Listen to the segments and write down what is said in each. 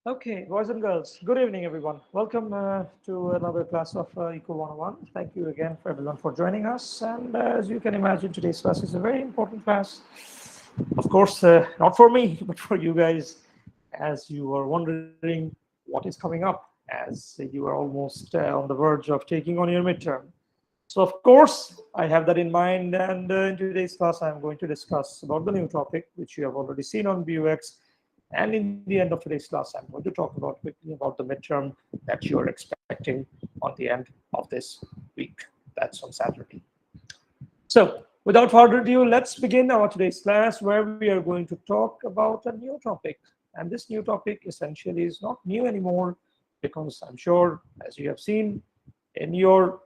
Okay, boys and girls, good evening, everyone. Welcome to another class of ECO101. Thank you again for everyone for joining us. And as you can imagine, today's class is a very important class. Of course, not for me, but for you guys, as you are wondering what is coming up, as you are almost on the verge of taking on your midterm. So, of course, I have that in mind. And in today's class, I'm going to discuss about the new topic, which you have already seen on BUX. And in the end of today's class, I'm going to talk about quickly about the midterm that you're expecting on the end of this week. That's on Saturday. So, without further ado, let's begin our today's class where we are going to talk about a new topic. And this new topic essentially is not new anymore because I'm sure, as you have seen in your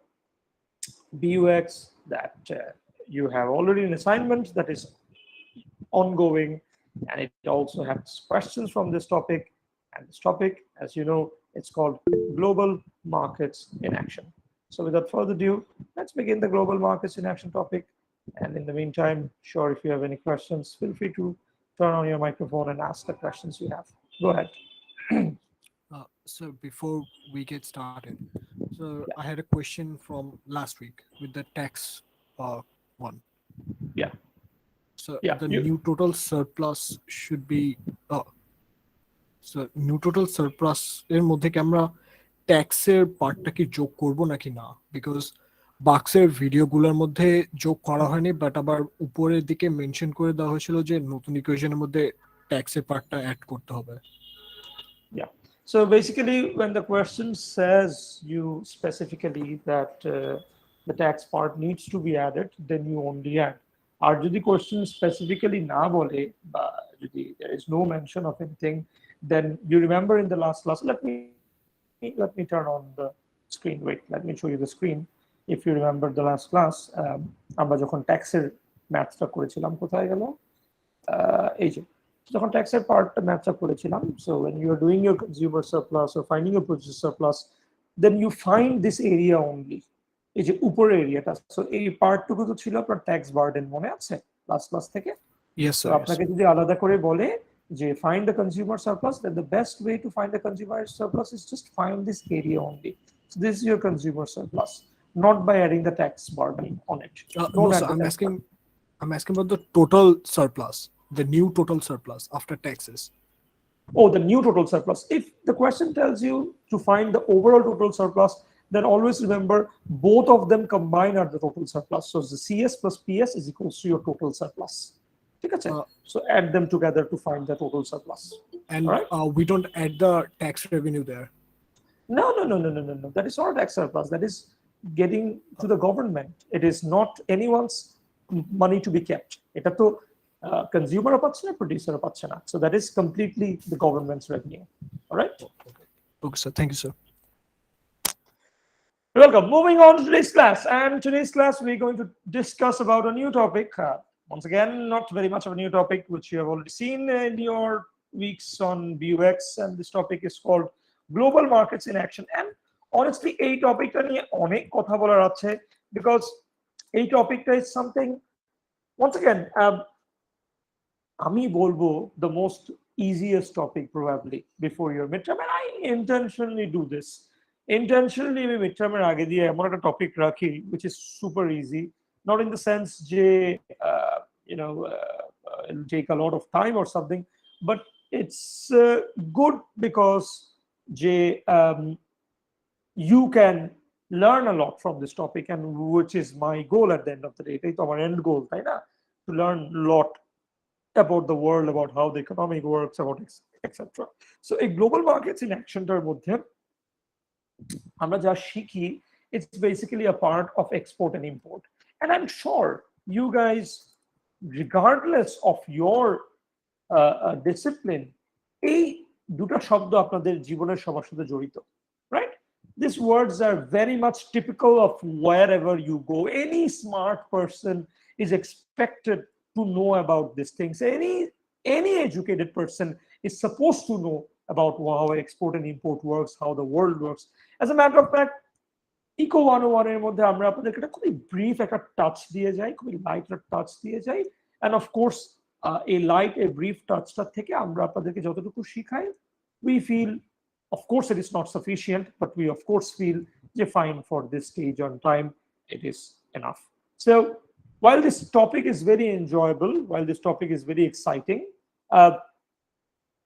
BUX, that you have already an assignment that is ongoing, and it also has questions from this topic. And this topic, as you know, it's called Global Markets in Action. So without further ado, let's begin the Global Markets in Action topic. And in the meantime, sure, if you have any questions, feel free to turn on your microphone and ask the questions you have. Go ahead. So before we get started, so Yeah. I had a question from last week with the tax one. Yeah. So Yeah. the new total surplus should be so new total surplus এর মধ্যে কি আমরা ট্যাক্সের পার্টটা কি যোগ করব নাকি না, বিকজ বাক্সের ভিডিওগুলোর মধ্যে যোগ করা হয়নি, বাট আবার উপরের দিকে মেনশন করে দেওয়া হয়েছিল যে নতুন ইকুয়েশনের মধ্যে ট্যাক্সের পার্টটা অ্যাড করতে হবে। Yeah. So basically, when the question says you specifically that the tax part needs to be added, then you only add. Or যদি question specifically না বলে, বা যদি there is no mention of anything, then you remember in the last class. Let me turn on the screen. Wait, let me show you the screen. If you remember the last class, আমরা যখন ট্যাক্সের ম্যাথটা করেছিলাম, কোথায় গেল? এই যে যখন ট্যাক্সের পার্টটা ম্যাথটা করেছিলাম, so when you are doing your consumer surplus or finding your purchase surplus, then you find this area only, এই যে উপরের এরিয়াটা। সো এই পার্টটুকু তো ছিল আপনার ট্যাক্স বার্ডেন, মনে আছে লাস্ট ক্লাস থেকে? ইয়েস তো স্যার, আপনাকে যদি আলাদা করে বলে যে find the consumer surplus, then the best way to find the consumer surplus is just find this area only. So this is your consumer surplus, not by adding the tax burden on it. no Don't add sir, the I'm tax asking burden. I'm asking about the total surplus, the new total surplus after taxes. Oh, the new total surplus. If the question tells you to find the overall total surplus, then always remember both of them combined are the total surplus. So the CS plus PS is equals to your total surplus. So add them together to find the total surplus. And All right? We don't add the tax revenue there. No. That is not tax surplus. That is getting to the government. It is not anyone's money to be kept. এটা তো consumer পাচ্ছে না, producer পাচ্ছে না. So that is completely the government's revenue. All right? Okay sir, thank you sir. Welcome. Moving on to today's class. And today's class, we're going to discuss about a new topic. Once again, not very much of a new topic, which you have already seen in your weeks on BUX. And this topic is called Global Markets in Action. And honestly, a topic নিয়ে অনেক কথা বলার আছে, because a topic is something, once again, আমি বলবো the most easiest topic probably before your midterm. And I intentionally do this. Intentionally আমি মিডটার্মের আগে দিয়ে এমন একটা টপিক রাখি which is super easy, not in the sense যে it'll take a lot of time or something, but it's good because যে you can learn a lot from this topic, and which is my goal at the end of the day. এটাই তো আমার end goal, তাই না? To learn a lot about the world, about how the economy works, about etc. So a global markets in actionটার মধ্যে আমরা যা শিখি, it's basically a part of export and import. And I'm sure you guys, regardless of your discipline, এই দুটো শব্দ আপনাদের জীবনের সবার সাথে জড়িত, right? These words are very much typical of wherever you go. Any smart person is expected to know about these things. Any educated person is supposed to know about how export and import works, how the world works. As a matter of fact, ECO101 এর মধ্যে আমরা আপনাদেরকে একটা খুবই brief একটা touch দিয়ে যাই, খুবই লাইট একটা টাচ দিয়ে যাই। And of course, এই লাইট এই ব্রিফ টাচটা থেকে আমরা আপনাদেরকে যতটুকু শিখাই, we feel, of course, it is not sufficient, but we of course feel fine for this stage on time, it is enough. So while this topic is very enjoyable, while this topic is very exciting,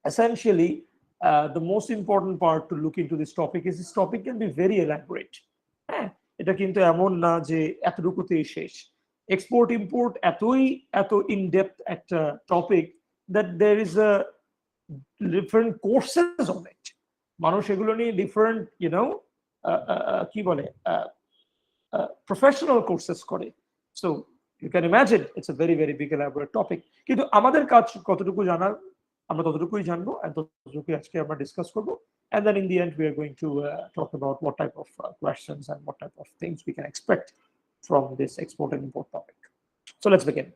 essentially the most important part to look into this topic is this topic can be very elaborate. হ্যাঁ, এটা কিন্তু এমন না যে এতটুকুতেই শেষ। Export import এত in depth একটা topic that there is a different courses on it. মানুষ এগুলো নিয়ে ডিফারেন্ট কি বলে প্রফেশনাল কোর্সেস করে। So you can imagine it's a very very big elaborate topic. কিন্তু আমাদের কাজ কতটুকু জানার আমরা ততটুকুই জানবো, and ততটুকুই আজকে আমরা ডিসকাস করবো, and then in the end we are going to talk about what type of questions and what type of things we can expect from this export and import topic. So let's begin.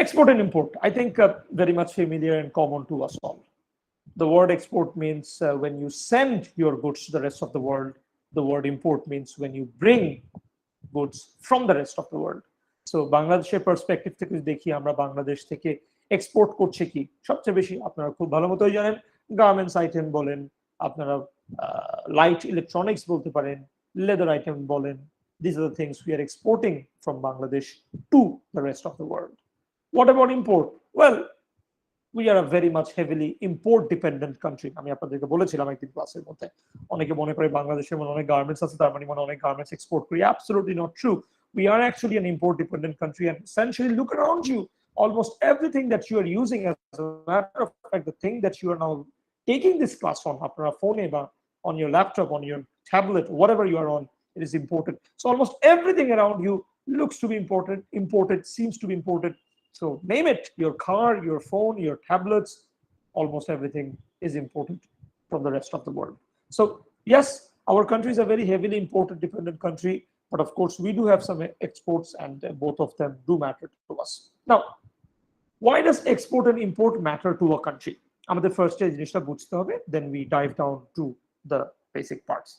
Export and import, I think very much familiar and common to us all. The word export means when you send your goods to the rest of the world. The word import means when you bring goods from the rest of the world. So বাংলাদেশের perspective থেকে দেখি আমরা বাংলাদেশ থেকে export করছে কি সবচেয়ে বেশি, আপনারা খুব ভালো মতোই জানেন, গার্মেন্টস আইটেম বলেন, আপনারা লাইট ইলেকট্রনিক্স বলতে পারেন, লেদার আইটেম বলেন, this are the things we are exporting from Bangladesh to the rest of the world. What about import? Well, we are a very much heavily import dependent country. আমি আপনাদেরকে বলেছিলাম একদিন ক্লাসের মধ্যে, অনেকে মনে করে বাংলাদেশের মনে অনেক গার্মেন্টস আছে তার মানে অনেক গার্মেন্টস এক্সপোর্ট করি। Absolutely not true. We are actually an import dependent country, and essentially look around you, almost everything that you are using, as a matter of fact the thing that you are now taking this class on, আপনারা ফোনে বা on your laptop, on your tablet, whatever you are on, it is imported. So almost everything around you looks to be imported, seems to be imported. So name it, your car, your phone, your tablets, almost everything is imported from the rest of the world. So yes, our country is a very heavily imported dependent country, but of course we do have some exports, and both of them do matter to us. Now, why does export and import matter to a country? আমাদের first জিনিসটা বুঝতে হবে, then we dive down to the basic parts.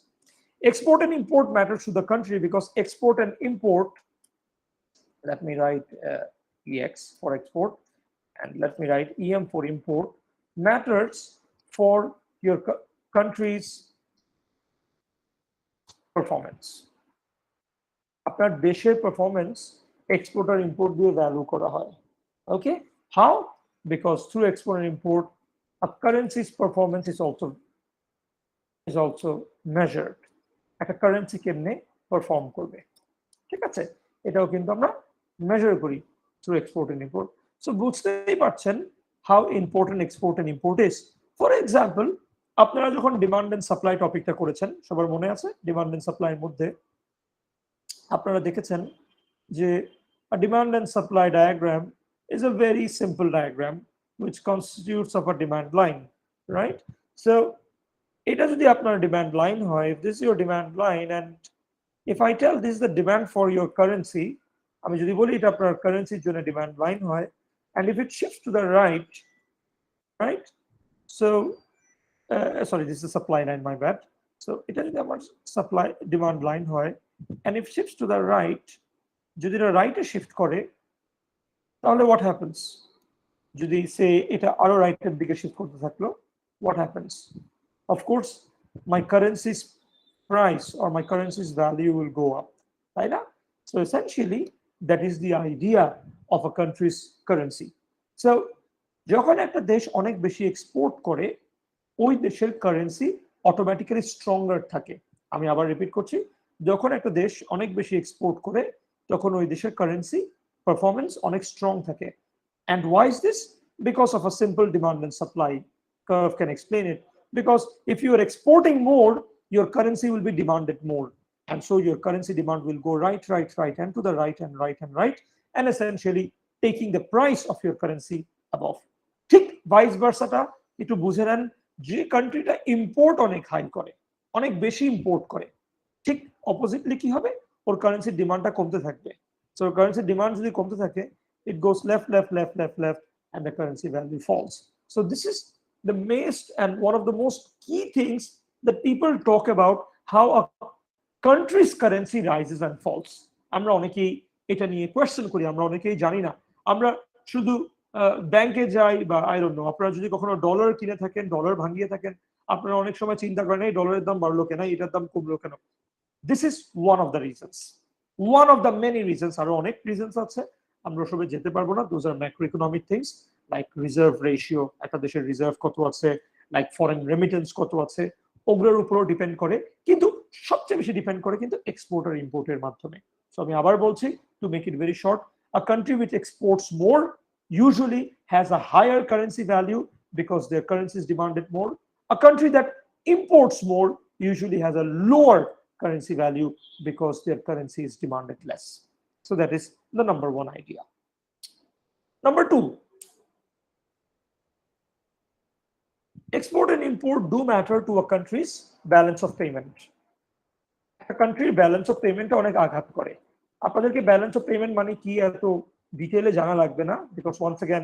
Export and import matters to the country because export and import, let me write EX for export, and let me write EM for import, matters for your country's performance. আপনার দেশের performance export আর import দিয়ে value করা হয়। Okay, how? Because through export and import a currency's performance is also measured. একটা currency কেমনে perform করবে, ঠিক আছে, এটাও কিন্তু আমরা মেজার করি through export and import. So বুঝতেই পারছেন how important export and import is. For example, আপনারা যখন ডিমান্ড এন্ড সাপ্লাই টপিকটা করেছেন, সবার মনে আছে ডিমান্ড এন্ড সাপ্লাইয়ের মধ্যে আপনারা দেখেছেন যে a demand and supply diagram is a very simple diagram which constitutes of a demand line, right? So এটা যদি আপনার demand line হয়, if this is your demand line, and if I tell this is the demand for your currency, আমি যদি বলি এটা আপনার কারেন্সির জন্য ডিমান্ড লাইন হয়, and if it shifts to the right, so sorry, this is supply line, my bad. So এটা যদি আমার সাপ্লাই ডিমান্ড লাইন হয়, and if shifts to the right, যদি এটা রাইটে শিফট করে তাহলে what happens? যদি সে এটা আরো রাইটের দিকে শিফট করতে থাকলো, what happens? Of course my currency's price or my currency's value will go up, তাই না? So essentially that is the idea of a country's currency. So যখন একটা দেশ অনেক বেশি এক্সপোর্ট করে, ওই দেশের কারেন্সি অটোমেটিক্যালি স্ট্রঙ্গার থাকে। আমি আবার রিপিট করছি, যখন একটা দেশ অনেক বেশি এক্সপোর্ট করে তখন ওই দেশের কারেন্সি পারফরম্যান্স অনেক স্ট্রং থাকে। And why is this? Because of a simple demand and supply curve can explain it. Because if you are exporting more, your currency will be demanded more. And so your currency demand will go right, and to the right, and essentially taking the price of your currency above. ঠিক vice versa টা একটু বুঝে নেন, যে কান্ট্রিটা import অনেক high করে, অনেক বেশি ইম্পোর্ট করে, ঠিক অপোজিটলি কি হবে, ওর কারেন্সির ডিমান্ডটা কমতে থাকবে। সো কারেন্সির ডিমান্ড যদি কমতে থাকে, it goes left, and the currency value falls. So this is the most and one of the most key things that people talk about, how a country's currency rises and falls. আমরা অনেকেই এটা নিয়ে question করি, আমরা অনেকেই জানি না, আমরা শুধু ব্যাংকে যাই বা আই ডোন্ট নো, আপনারা যদি কখনো ডলার কিনে থাকেন, ডলার ভাঙিয়ে থাকেন, আপনারা অনেক সময় চিন্তা করেন এই ডলারের দাম বাড়লো কেন, এটার দাম কমলো কেন। This is one of the reasons, one of the many reasons. আরো অনেক রিজনস আছে, আমরা সবে যেতে পারবো না। Those are macro economic things, like reserve ratio, একটা দেশের রিজার্ভ কত আছে, লাইক ফরেন রেমিটেন্স কত আছে, ওগুলোর উপরও ডিপেন্ড করে। কিন্তু সবচেয়ে বেশি ডিপেন্ড করে কিন্তু এক্সপোর্ট আর ইম্পোর্টের মাধ্যমে। সো আমি আবার বলছি, to make it very short, a country which exports more usually has a higher currency value because their currency is demanded more. A country that imports more usually has a lower currency value because their currency is demanded less. So that is the number one idea. Number two, export and import do matter to a country's balance of payment. একটা কান্ট্রির balance of পেমেন্টে অনেক আঘাত করে। আপনাদেরকে balance of payment মানে কি এত ডিটেইলে জানা লাগবে না, because once again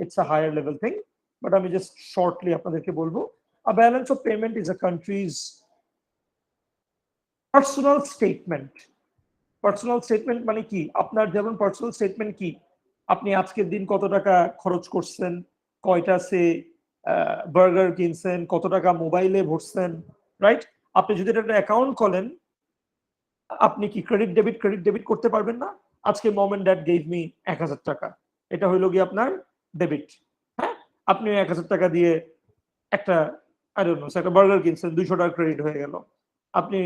it's a higher level thing, but আমি জাস্ট শর্টলি আপনাদেরকে বলবো, a balance of payment is a country's personal statement. Personal statement মানে কি, আপনার যেমন পার্সোনাল স্টেটমেন্ট কি, আপনি আজকের দিন কত টাকা খরচ করছেন, কয়টা সে বার্গার কিনছেন, কত টাকা মোবাইলে ভরছেন, রাইট? আপনি যদি একটা অ্যাকাউন্ট খোলেন, আপনি কি ক্রেডিট ডেবিট করতে পারবেন না? আজকে মম এন্ড ড্যাড গেভ মি 1000 টাকা, এটা হইলো কি আপনার ডেবিট। হ্যাঁ, আপনি 1000 টাকা দিয়ে একটা আই ডোন্ট নো একটা বার্গার কিনছেন, 200 টাকা ক্রেডিট হয়ে গেল। আপনি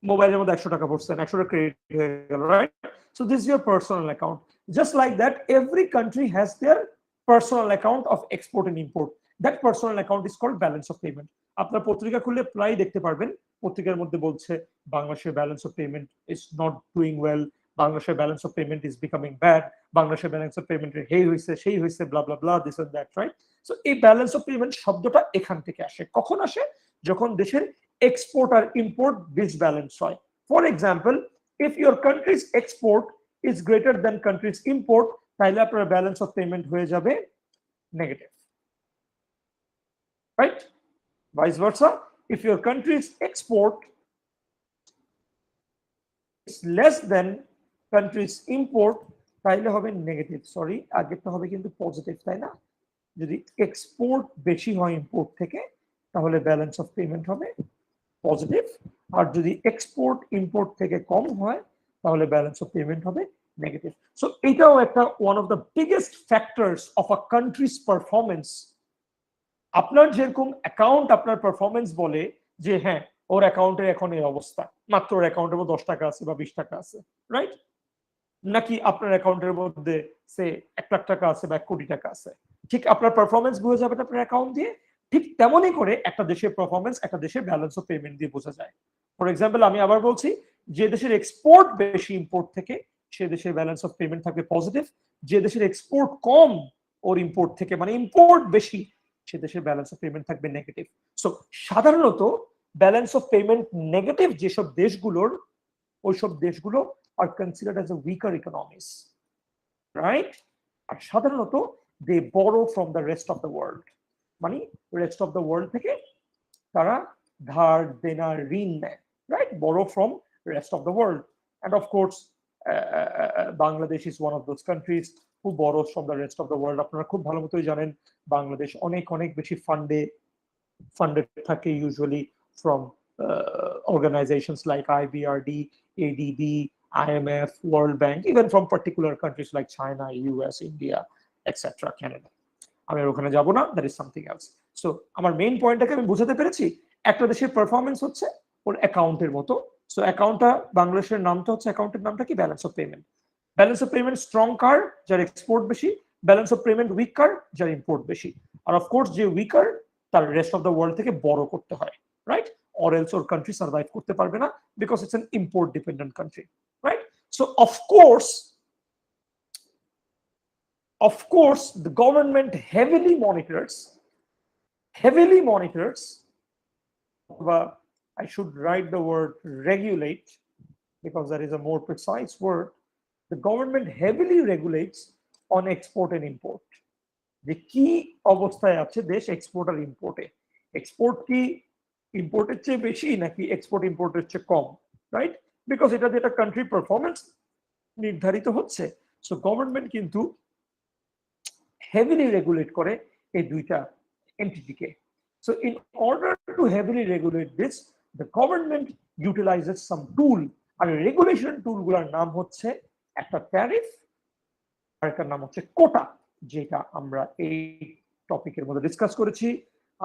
মোবাইলের মধ্যে 100 টাকা ভরছেন, 100 টাকা ক্রেডিট হয়ে গেল, right? So this is your personal account. Just like that every country has their personal account of export and import. That personal account is called balance of payment. আপনার পত্রিকা খুললে প্রায় দেখতে পারবেন, পত্রিকার মধ্যে বলছে বাংলাদেশের balance of payment is not doing well, বাংলাদেশের balance of payment is becoming bad, বাংলাদেশের ব্যালেন্স অফ পেমেন্টের এই হয়েছে সেই হয়েছে, bla bla bla, this and that, right? So এই ব্যালেন্স অফ পেমেন্ট শব্দটা এখান থেকে আসে। কখন আসে? যখন দেশের এক্সপোর্ট আর ইম্পোর্ট ডিসব্যালেন্স হয়। For example, if your country's export is greater than country's import, তাহলে আপনার ব্যালেন্স অফ পেমেন্ট হয়ে যাবে negative, right? Vice versa, if your country's export is less than country's import, তাহলে হবে নেগেটিভ। সরি, আগেরটা হবে কিন্তু পজিটিভ, তাই না? যদি এক্সপোর্ট বেশি হয় ইম্পোর্ট থেকে, তাহলে ব্যালেন্স অফ পেমেন্ট হবে পজিটিভ, আর যদি এক্সপোর্ট ইম্পোর্ট থেকে কম হয় তাহলে ব্যালেন্স অফ পেমেন্ট হবে নেগেটিভ। সো এটাও একটা one of the biggest factors of a countries performance. আপনার যেরকম অ্যাকাউন্ট আপনার পারফরমেন্স বলে যে হ্যাঁ ওর অ্যাকাউন্টের এখন এই অবস্থা, মাত্র ওর অ্যাকাউন্টের মধ্যে 10 টাকা আছে বা 20 টাকা আছে, রাইট? নাকি আপনার অ্যাকাউন্টের মধ্যে সে 1 লাখ টাকা আছে বা 1 কোটি টাকা আছে, ঠিক আপনার পারফরমেন্স বোঝা যাবে আপনার অ্যাকাউন্ট দিয়ে। ঠিক তেমনই করে একটা দেশের পারফরমেন্স একটা দেশের ব্যালেন্স অফ পেমেন্ট দিয়ে বোঝা যায়। ফর এক্সাম্পল, আমি আবার বলছি, যে দেশের এক্সপোর্ট বেশি ইম্পোর্ট থেকে, সে দেশের ব্যালেন্স অফ পেমেন্ট থাকবে পজিটিভ। যে দেশের এক্সপোর্ট কম ওর ইম্পোর্ট থেকে, মানে ইম্পোর্ট বেশি, সে দেশের ব্যালেন্স অফ পেমেন্ট থাকবে নেগেটিভ। সো সাধারণত ব্যালেন্স অফ পেমেন্ট নেগেটিভ যেসব দেশগুলোর, ওইসব দেশগুলো are considered as a weaker economies, right? আর সাধারণত they borrow from the rest of the world, মানে rest of the world থেকে তারা ধার দেনা ঋণ নেয়, right? Borrow from rest of the world. And of course Bangladesh is one of those countries who borrows from the rest of the world. আপনারা খুব ভালো মতোই জানেন বাংলাদেশ অনেক অনেক বেশি funded থাকে usually from organizations like IBRD, ADB, IMF, World Bank, even from particular countries like China, US, India, etc., Canada. আমি ওখানে যাব না, that is something else. So আমার মেইন পয়েন্টটাকে আমি বুঝাতে পেরেছি। একটা দেশের পারফরমেন্স হচ্ছে ওর অ্যাকাউন্টের মতো। সো অ্যাকাউন্টটা, বাংলাদেশের নামটা হচ্ছে, অ্যাকাউন্টের নামটা কি? Balance of payment. Balance of payment strong কার? যার এক্সপোর্ট বেশি। ব্যালেন্স অফ পেমেন্ট উইক কার? যার ইম্পোর্ট বেশি। আর অফকোর্স যে উইকার, তার রেস্ট অফ দ্য ওয়ার্ল্ড থেকে বড় করতে হয়, রাইট? or else or country survive করতে পারবে না, because it's an import dependent country, right? So of course the government heavily monitors, I should write the word regulate because that is a more precise word. The government heavily regulates on export and import. যে কি অবস্থায় আছে দেশ export আর ইম্পোর্টে। Export কি ইম্পোর্টের চেয়ে বেশি নাকি export ইম্পোর্টের চেয়ে কম, রাইট? বিকজ এটা যেটা কান্ট্রি পারফরমেন্স নির্ধারিত হচ্ছে। সো গভর্নমেন্ট কিন্তু হেভিলি রেগুলেট করে এই দুইটা এন্টিটিকে। So in order to heavily regulate this, the government utilizes some tool. আর রেগুলেশন টুলগুলোর নাম হচ্ছে একটা ট্যারিফ, আর একটা নাম হচ্ছে কোটা, যেটা আমরা এই টপিকের মধ্যে ডিসকাস করেছি,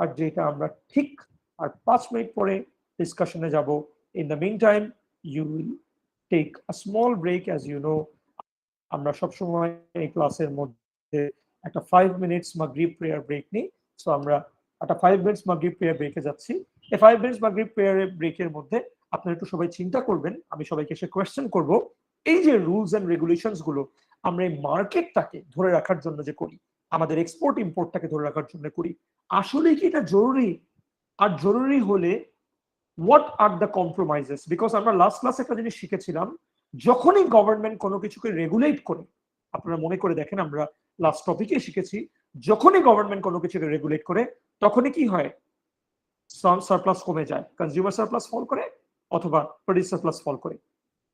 আর যেটা আমরা ঠিক আর 5 মিনিট পরে ডিসকাশনে যাব। In the mean time you will take a small break. As you know, আমরা সবসময় এই ক্লাসের মধ্যে একটা 5 মিনিটস মাগরিব প্রেয়ার ব্রেক নিই। সো আমরা একটা 5 মিনিটস মাগরিব প্রেয়ার ব্রেকে যাচ্ছি। এই 5 মিনিটস মাগরিব প্রেয়ার ব্রেকের মধ্যে আপনারা একটু সবাই চিন্তা করবেন, আমি সবাইকে এসে কোয়েশ্চেন করব, এই যে রুলস এন্ড রেগুলেশনস গুলো আমরা এই মার্কেটটাকে ধরে রাখার জন্য যে করি, আমাদের এক্সপোর্ট ইম্পোর্টটাকে ধরে রাখার জন্য করি, আসলে কি এটা জরুরি? আর জরুরি হলে হোয়াট আর দ্য কম্প্রোমাইজেস? বিকজ আমরা লাস্ট ক্লাসে একটা জিনিস শিখেছিলাম, যখনই গভর্নমেন্ট কোনো কিছুকে রেগুলেট করে, আপনারা মনে করে দেখেন, আমরা লাস্ট টপিকে শিখেছি, যখনই গভর্নমেন্ট কোনো কিছুকে রেগুলেট করে, তখনই কি হয়? সারপ্লাস কমে যায়, কনজিউমার সারপ্লাস ফল করে, অথবা প্রডিউসার সারপ্লাস ফল করে,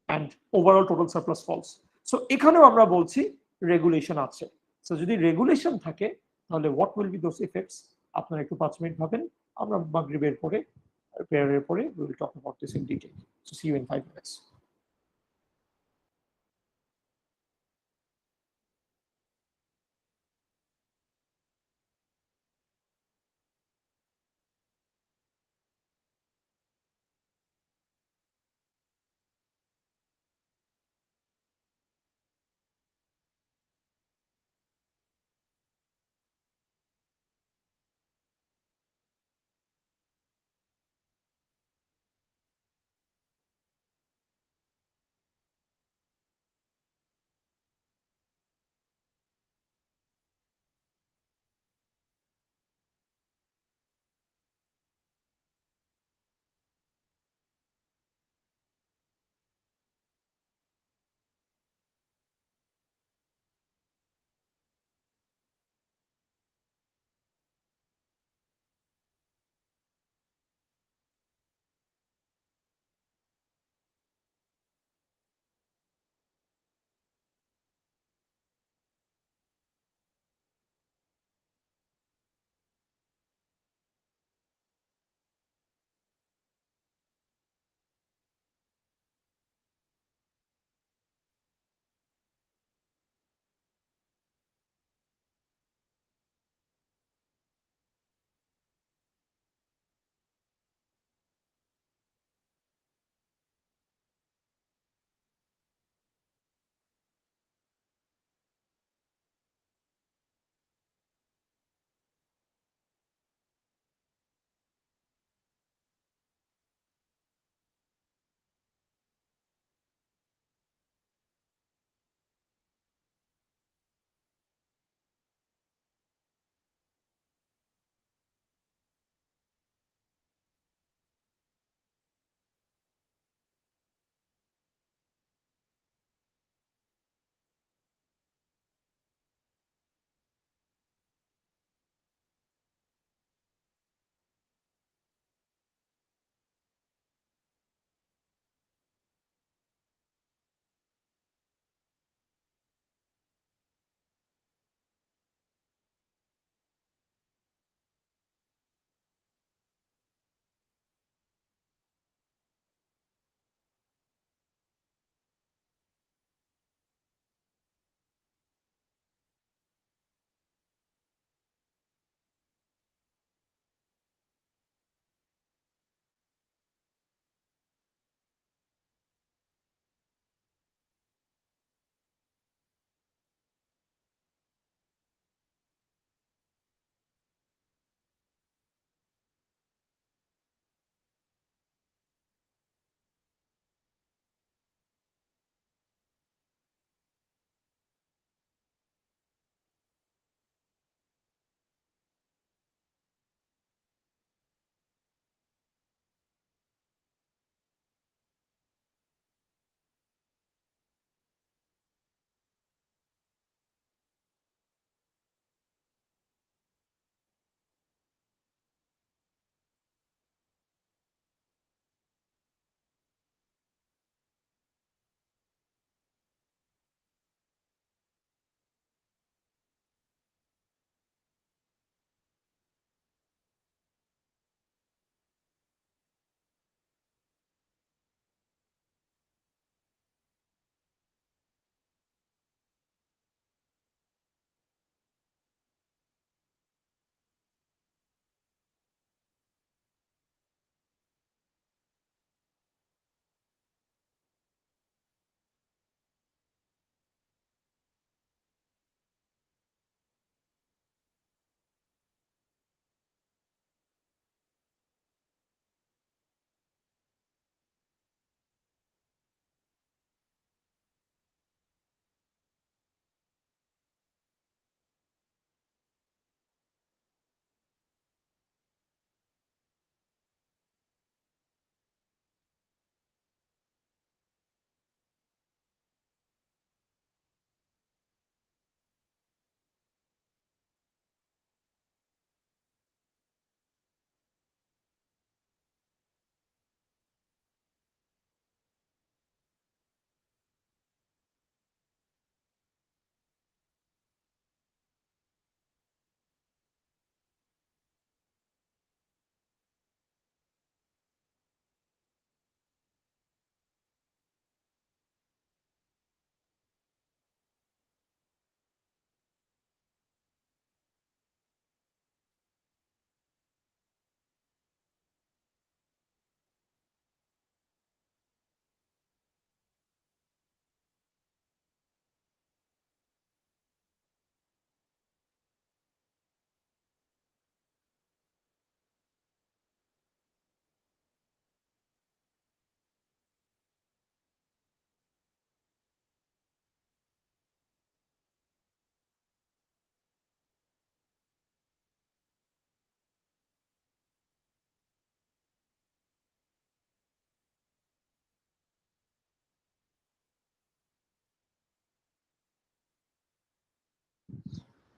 and overall total surplus falls. So এখানেও আমরা বলছি রেগুলেশন আছে। সো যদি রেগুলেশন থাকে, তাহলে what will be those effects? আপনারা একটু 5 মিনিট ভাবেন, আমরা মাগরিবের পরে, প্রেয়ারের পরে we will talk about this in detail. So see you in 5 minutes.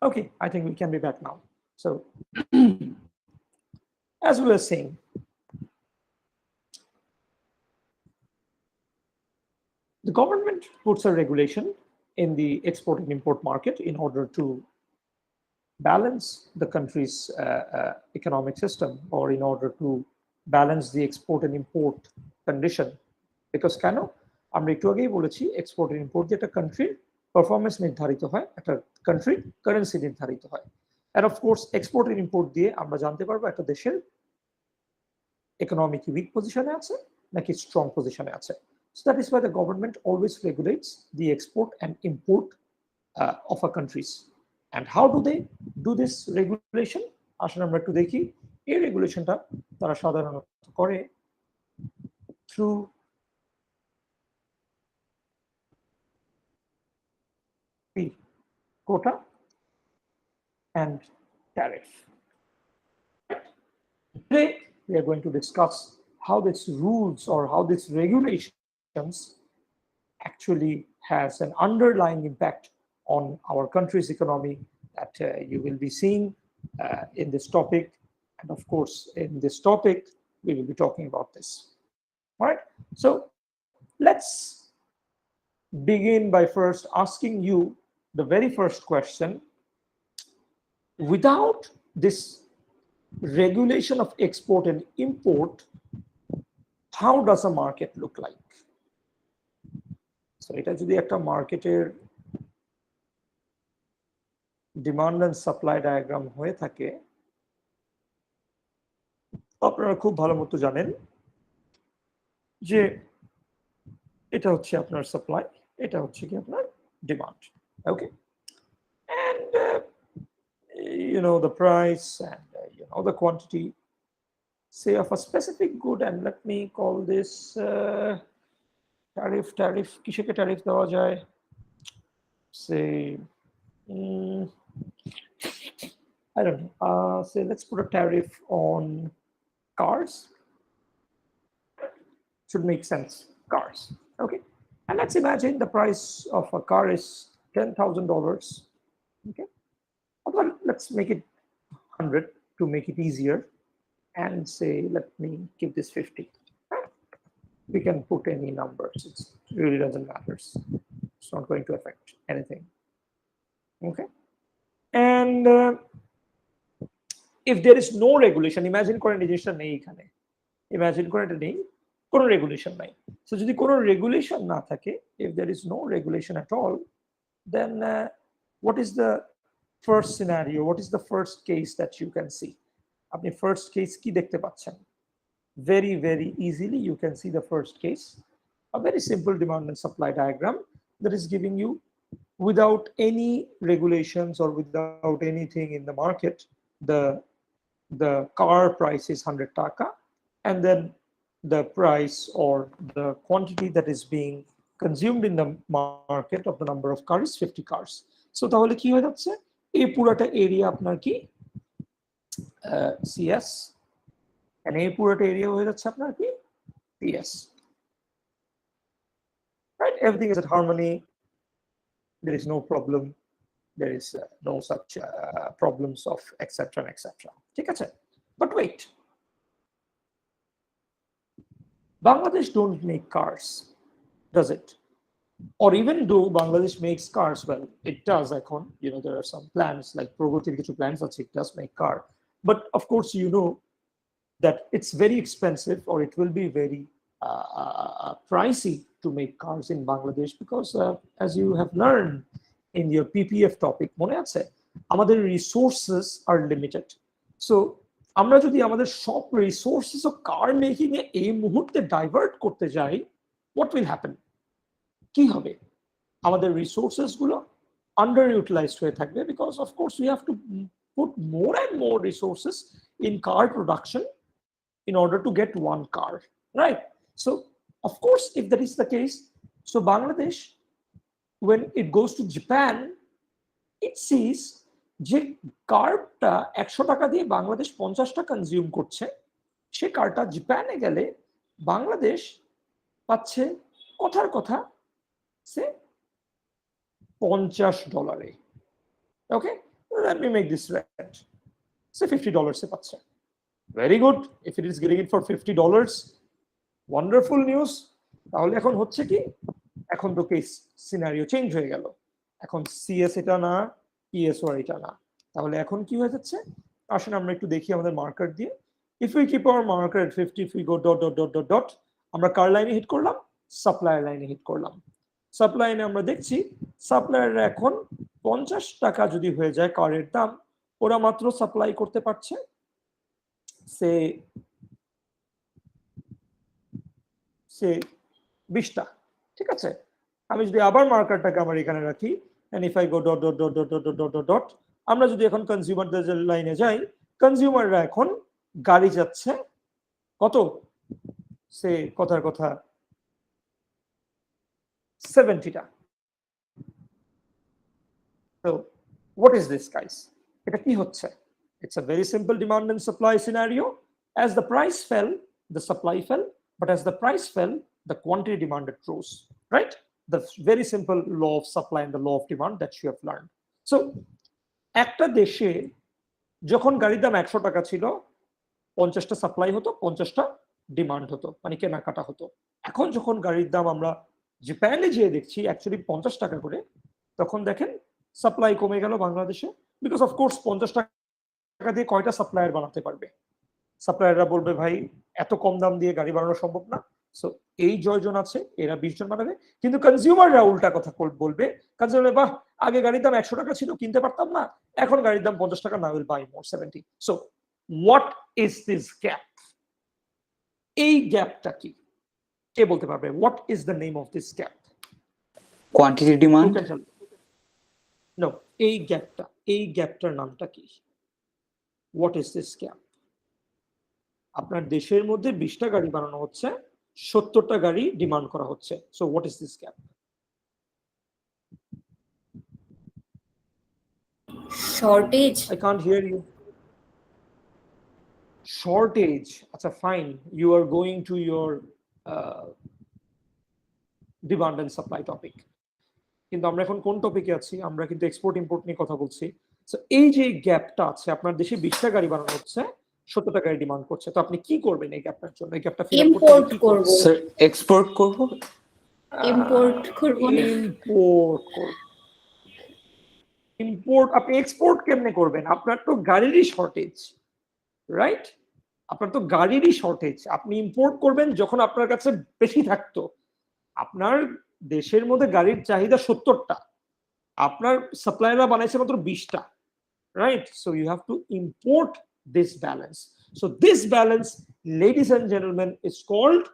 Okay, I think we can be back now. So as we were saying, the government puts a regulation in the export and import market in order to balance the country's economic system, or in order to balance the export and import condition. Because কেন আমরা একটু আগেই বলেছি export and import দিয়ে একটা কান্ট্রির performance নির্ধারিত হয়, একটা কান্ট্রির কারেন্সি নির্ধারিত হয়। And of course export and import দিয়ে আমরা জানতে পারবো একটা দেশের ইকোনমিক উইক পজিশনে আছে নাকি স্ট্রং পজিশনে আছে। So that is why the government always regulates the export and import of a countries. And how do they do this regulation? আসলে আমরা একটু দেখি এই রেগুলেশনটা তারা সাধারণত করে through quota and tariff. Today we are going to discuss how these rules or how these regulations actually has an underlying impact on our country's economy that you will be seeing in this topic. And of course, in this topic, we will be talking about this. All right, so let's begin by first asking you the very first question. Without this regulation of export and import, how does a market look like? So এটা যদি একটা মার্কেটের demand and supply diagram হয়ে থাকে, আপনারা খুব ভালো মতো জানেন যে এটা হচ্ছে আপনার সাপ্লাই, এটা হচ্ছে কি আপনার demand. Okay, and you know the price and you know the quantity, say of a specific good, and let me call this tariff কিসেকে tariff দেওয়া যায়, say I don't know, say let's put a tariff on cars. Should make sense, cars. Okay, and let's imagine the price of a car is $10,000. Okay, well, let's make it 100 to make it easier, and say let me give this 50. We can put any numbers, it really doesn't matter, it's not going to affect anything. Okay, and if there is no regulation, imagine করেন এই জিনিসটা নেই এখানে, imagine করেন এটা নেই, কোনো regulation নাই। সো যদি কোনো রেগুলেশন না থাকে, if there is no regulation at all, then what is the first scenario, what is the first case that you can see? আপনি first case কি দেখতে পাচ্ছেন? Very easily you can see the first case, a very simple demand and supply diagram that is giving you, without any regulations or without anything in the market, the car price is 100 taka, and then the price or the quantity that is being consumed in the market of the number of cars is 50 cars. So তাহলে কি হয়ে যাচ্ছে, এই পুরোটা area আপনার কি CS, and এই পুরোটা এরিয়া হয়ে যাচ্ছে আপনার কি PS, right? Everything is at harmony, there is no problem, there is no such problems of etc and etc. ঠিক আছে, but wait, Bangladesh don't make cars, does it? Or even though Bangladesh makes cars, well, it does এখন, you know, there are some plans like Progotir কিছু plans আছে, it does make car, but of course you know that it's very expensive, or it will be very pricey to make cars in Bangladesh, because as you have learned in your PPF topic, মনে আছে আমাদের resources are limited. So আমরা যদি আমাদের সব resources of car making এ এই মুহূর্তে divert করতে যাই, what will happen? কি হবে? আমাদের resources গুলো underutilized হয়ে থাকবে, because of course we have to put more and more resources in car production in order to get one car, right? So of course, if that is the case, so Bangladesh, when it goes to Japan, it sees যে কারটা 100 টাকা দিয়ে Bangladesh 50টা consume করছে, সে কারটা জাপানে গেলে বাংলাদেশ পাচ্ছে কথার কথা সে $50। Okay, let me make this rate, say $50 এ পাচ্ছে, very good, if it is getting it for $50, wonderful news. তাহলে এখন হচ্ছে কি, এখন তো কেস সিনারিও চেঞ্জ হয়ে গেল, এখন সিএস এটা না, পিএসও এটা না, তাহলে এখন কি হয়ে যাচ্ছে, আসলে আমরা একটু দেখি আমাদের মার্কার দিয়ে, if we keep our marker at 50, if we go dot dot dot dot dot, আমরা কার লাইনে হিট করলাম, সাপ্লায়ার লাইনে হিট করলাম। সাপ্লাইনে আমরা দেখছি সাপ্লায়াররা এখন 50 টাকা যদি হয়ে যায় কারের দাম, ওরা মাত্র সাপ্লাই করতে পারছে সে 20টা, ঠিক আছে। আমি যদি আবার মার্কারটাকে আমার এখানে রাখি, and if I go dot dot dot dot dot dot dot dot, আমরা যদি এখন কনজিউমারদের লাইনে যাই, কনজিউমাররা এখন গাড়ি যাচ্ছে কত, সে কথার কথা 70টা। So what is this, guys? এটা কি হচ্ছে? It's a very simple demand and supply scenario. As the price fell, the supply fell, but as the price fell, the quantity demanded rose, right? The very simple law of supply and the law of demand that you have learned. So একটা দেশে যখন গাড়ির দাম 100 টাকা ছিল, 50টা supply হতো, 50টা demand হতো, মানে কেনাকাটা হতো। এখন যখন গাড়ির দাম আমরা জাপানে যেয়ে দেখছি অ্যাকচুয়ালি 50 টাকা করে, তখন দেখেন সাপ্লাই কমে গেল বাংলাদেশে, বিকজ অফ কোর্স 50 টাকা দিয়ে কয়টা সাপ্লায়ার বানাতে পারবে, সাপ্লায়াররা বলবে ভাই এত কম দাম দিয়ে গাড়ি বানানো সম্ভব না, সো এই জয়জন আছে এরা 20 জন বানাবে। কিন্তু কনজিউমাররা উল্টা কথা বলবে, কনজিউমার বাহ আগে গাড়ির দাম 100 টাকা ছিল কিনতে পারতাম না, এখন গাড়ির দাম 50 টাকা, now will buy more 70। So what is this gap? এই গ্যাপটা কি, কে বলতে পারবে? What is the name of this gap? Quantity demand. No, এই গ্যাপটার নামটা কি? What is this gap? আপনার দেশের মধ্যে 20টা গাড়ি বানানো হচ্ছে, 70টা গাড়ি ডিমান্ড করা হচ্ছে, so what is this gap? Shortage. I can't hear you. Shortage. Acha, fine. You are going to your demand and supply topic. কিন্তু আমরা এখন কোন টপিকে আছি? আমরা কিন্তু এক্সপোর্ট ইম্পোর্ট নিয়ে কথা বলছি। সো এই যে গ্যাপটা আছে, আপনার দেশে 20টা গাড়ি বানানো হচ্ছে, 70টা গাড়ি ডিমান্ড করছে, তো আপনি কি করবেন এই গ্যাপটার জন্য? এই গ্যাপটা ফিল আপ করতে ইম্পোর্ট করব। স্যার এক্সপোর্ট করব। ইম্পোর্ট করব না, ইম্পোর্ট করব। ইম্পোর্ট আপনি এক্সপোর্ট কেমনে করবেন? আপনার তো গাড়িরই শর্টেজ, রাইট? আপনার তো গাড়িরই শর্টেজ, আপনি ইম্পোর্ট করবেন যখন আপনার কাছে বেশি থাকতো। আপনার দেশের মধ্যে গাড়ির চাহিদা 70টা, আপনার সাপ্লায়াররা বানাইছে মাত্র 20টা, right? So you have to import this balance. So this balance, ladies and gentleman, is called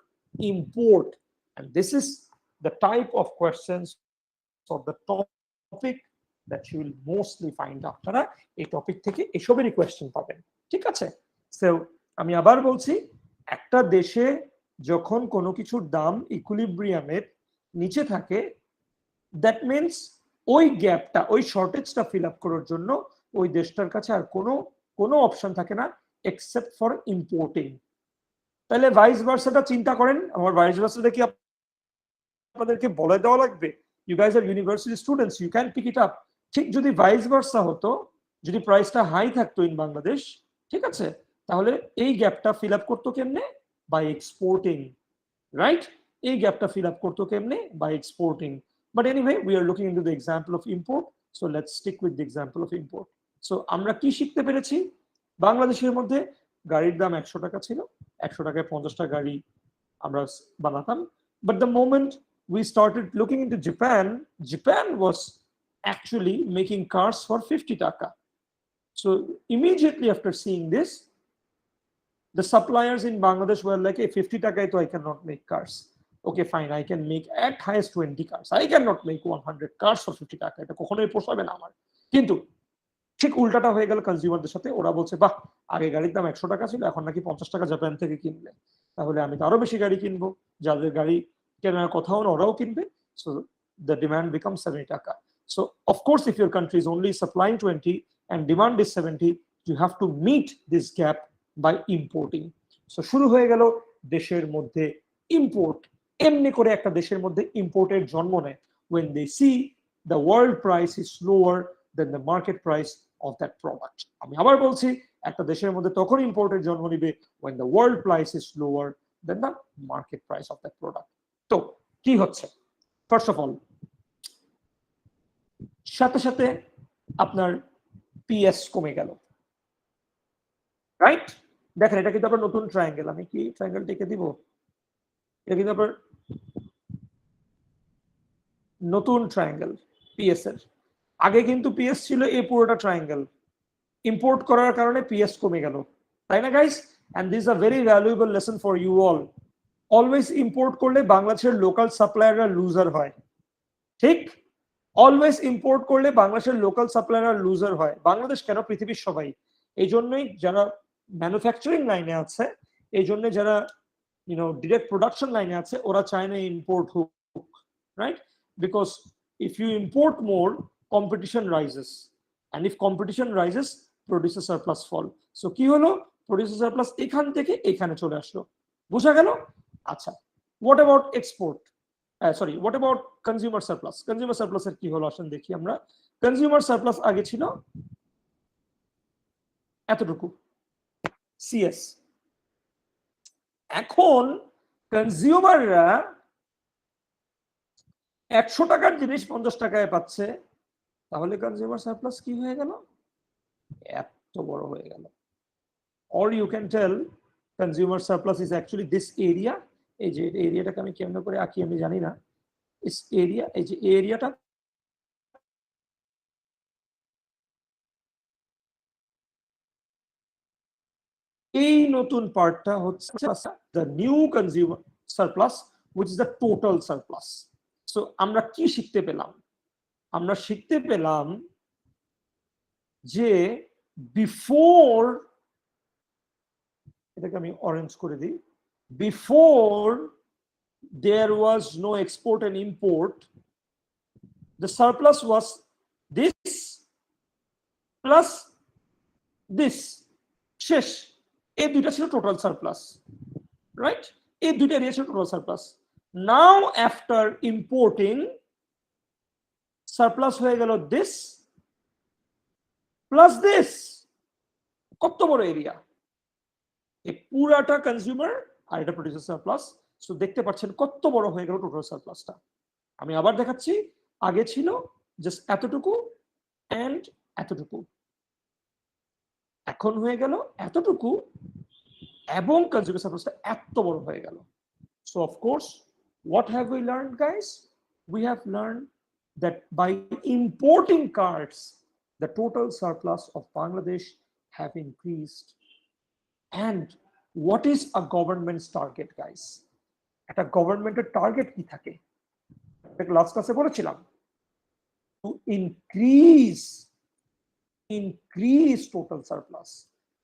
import, and this is the type of questions of the topic that you will mostly find. আপনারা এই topic থেকে এসবেরই question পাবেন, ঠিক আছে? So আমি আবার বলছি, একটা দেশে যখন কোনো কিছুর দাম ইকুইলিব্রিয়ামের নিচে থাকে, দ্যাট মিনস ওই গ্যাপটা, ওই শর্টেজটা ফিল আপ করার জন্য ওই দেশটার কাছে আর কোনো অপশন থাকে না এক্সেপ্ট ফর ইম্পোর্টিং। তাহলে ভাইস ভার্সাটা চিন্তা করেন, আমার ভাইস ভার্সাটা কি আপনাদেরকে বলে দেওয়া লাগবে? You guys are university students, you can pick it up. ঠিক যদি ভাইস ভার্সা হতো, যদি প্রাইসটা হাই থাকতো ইন বাংলাদেশ, ঠিক আছে, তাহলে এই গ্যাপটা ফিল আপ করতো কেমনে? By exporting, right? এই গ্যাপটা ফিল আপ করতো কেমনে? By exporting. But anyway, we are looking into the example of import, so let's stick with the example of import. So আমরা কি শিখতে পেরেছি? বাংলাদেশের মধ্যে গাড়ির দাম 100 টাকা ছিল, 100 টাকায় 50টা গাড়ি আমরা বানাতাম। But the moment we started looking into Japan was actually making cars for 50 taka. So immediately after seeing this, the suppliers in Bangladesh were like, hey, 50 taka I cannot make cars. Okay, fine, I can make at highest 20 cars. I cannot make 100 cars for 50 taka. এটা কখনোই পোষাবে না আমার। কিন্তু ঠিক উল্টাটা হয়ে গেল কনজিউমারদের সাথে। ওরা বলছে, বাহ, আগে গাড়ির দাম 100 টাকা ছিল, এখন নাকি 50 টাকা জাপান থেকে কিনলে, তাহলে আমি তো আরো বেশি গাড়ি কিনবো, যাদের গাড়ি কেনার কথাও না ওরাও কিনবে। So the demand becomes 70 taka. So of course, if your country is only supplying 20 and demand is 70, you have to meet this gap by importing. So শুরু হয়ে গেল দেশের মধ্যে ইম্পোর্ট। এমনি করে একটা দেশের মধ্যে ইম্পোর্টের জন্ম নেয় when they see the world price is lower than the market price, of that product. আমি আবার বলছি একটা দেশের মধ্যে তখন ইম্পোর্টের জন্ম নিবে when the world price is lower than the market price of that product. তো কি হচ্ছে, ফার্স্ট অফ অল সাথে সাথে আপনার পিএস কমে গেল, রাইট? দেখেন এটা কিন্তু আপনার নতুন ট্রায়াঙ্গেল, আমি কি ট্রায়াঙ্গেলটা এঁকে দিব, এটা কিন্তু আপনার নতুন ট্রায়াঙ্গেল পিএস এর। আগে কিন্তু পিএস ছিল এই পুরোটা ট্রায়াঙ্গেল, ইম্পোর্ট করার কারণে পিএস কমে গেল, তাই না guys? And this a very valuable lesson for you all. Always import করলে বাংলাদেশের লোকাল সাপ্লায়াররা লুজার হয়, ঠিক? অলওয়েজ ইম্পোর্ট করলে বাংলাদেশের লোকাল সাপ্লায়াররা লুজার হয়। বাংলাদেশ কেন, পৃথিবীর সবাই। এই জন্যই যারা ম্যানুফ্যাকচারিং লাইনে আছে, এই জন্য যারা ডিরেক্ট প্রোডাকশন লাইনে আছে, ওরা চায় না ইম্পোর্ট হোক, right? Because if you import more, competition rises, and if competition rises, producer surplus fall. So কি হলো, producer surplus এখান থেকে এখানে চলে আসলো, বুঝা গেল? আচ্ছা, what about export, sorry, what about consumer surplus? Consumer surplus এর কি হলো আসেন দেখি আমরা। consumer surplus আগে ছিল এতটুকু সিএস, এখন কনজিউমাররা 100 টাকার জিনিস 50 টাকায় পাচ্ছে, তাহলে কনজিউমার সারপ্লাস কি হয়ে গেল, এত বড় হয়ে গেল। or you can tell consumer surplus is actually this area, এই যে এরিয়াটাকে আমি কেমন করে আঁকি আমি জানি না, ইস এরিয়া, এই যে এরিয়াটা এই নতুন পার্টটা হচ্ছে the new consumer surplus which is the total surplus. So আমরা কি শিখতে পেলাম, আমরা শিখতে পেলাম যে বিফোর, এটাকে আমি অরেঞ্জ করে দিই, before there was no export and import, the surplus was this plus this, শেষ। এই দুইটা ছিল টোটাল সারপ্লাস, রাইট? এই দুইটা এরিয়া ছিল total surplus. Now after importing, surplus হয়ে গেল দিস প্লাস দিস, কত বড় এরিয়া, এই পুরাটা কনজিউমার আর এটা প্রোডিউসার সারপ্লাস। সো দেখতে পাচ্ছেন কত বড় হয়ে গেল টোটাল সারপ্লাসটা। আমি আবার দেখাচ্ছি, আগে ছিল জাস্ট এতটুকু এন্ড এতটুকু, এখন হয়ে গেল এতটুকু এবং কনজিউমার সারপ্লাসটা এত বড় হয়ে গেল। So of course what have we learned, guys? We have learned that by importing cars, the total surplus of Bangladesh have increased. And what is a government's target, guys? একটা গভর্নমেন্টের টার্গেট কি থাকে, last ক্লাসে বলেছিলাম, to increase total surplus.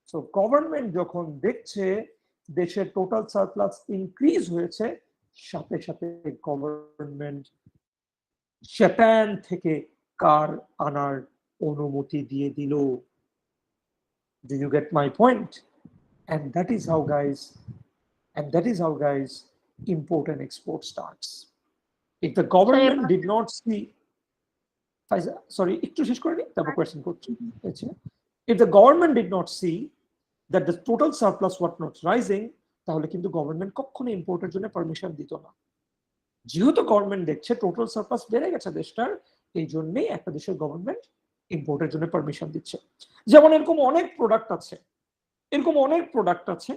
So government যখন দেখছে দেশের total surplus increase হয়েছে, সাথে সাথে গভর্নমেন্ট জাপান থেকে কার আনার অনুমতি দিয়ে দিল। Do you get my point? And that is how, guys, import and export starts. If the government did not see, sorry, একটু শেষ করে নিই, তারপর কোয়েশ্চেন করছি। If the government did not see that the total surplus was not rising, তাহলে কিন্তু government কখনো ইম্পোর্টের জন্য পারমিশন দিত না। যেহেতু গভর্নমেন্ট দেখছে টোটাল সারপ্লাস বেড়ে গেছে দেশটার, এই জন্যই একটা দেশের গভর্নমেন্ট ইম্পোর্টের জন্য পারমিশন দিচ্ছে। যেমন এরকম অনেক প্রোডাক্ট আছে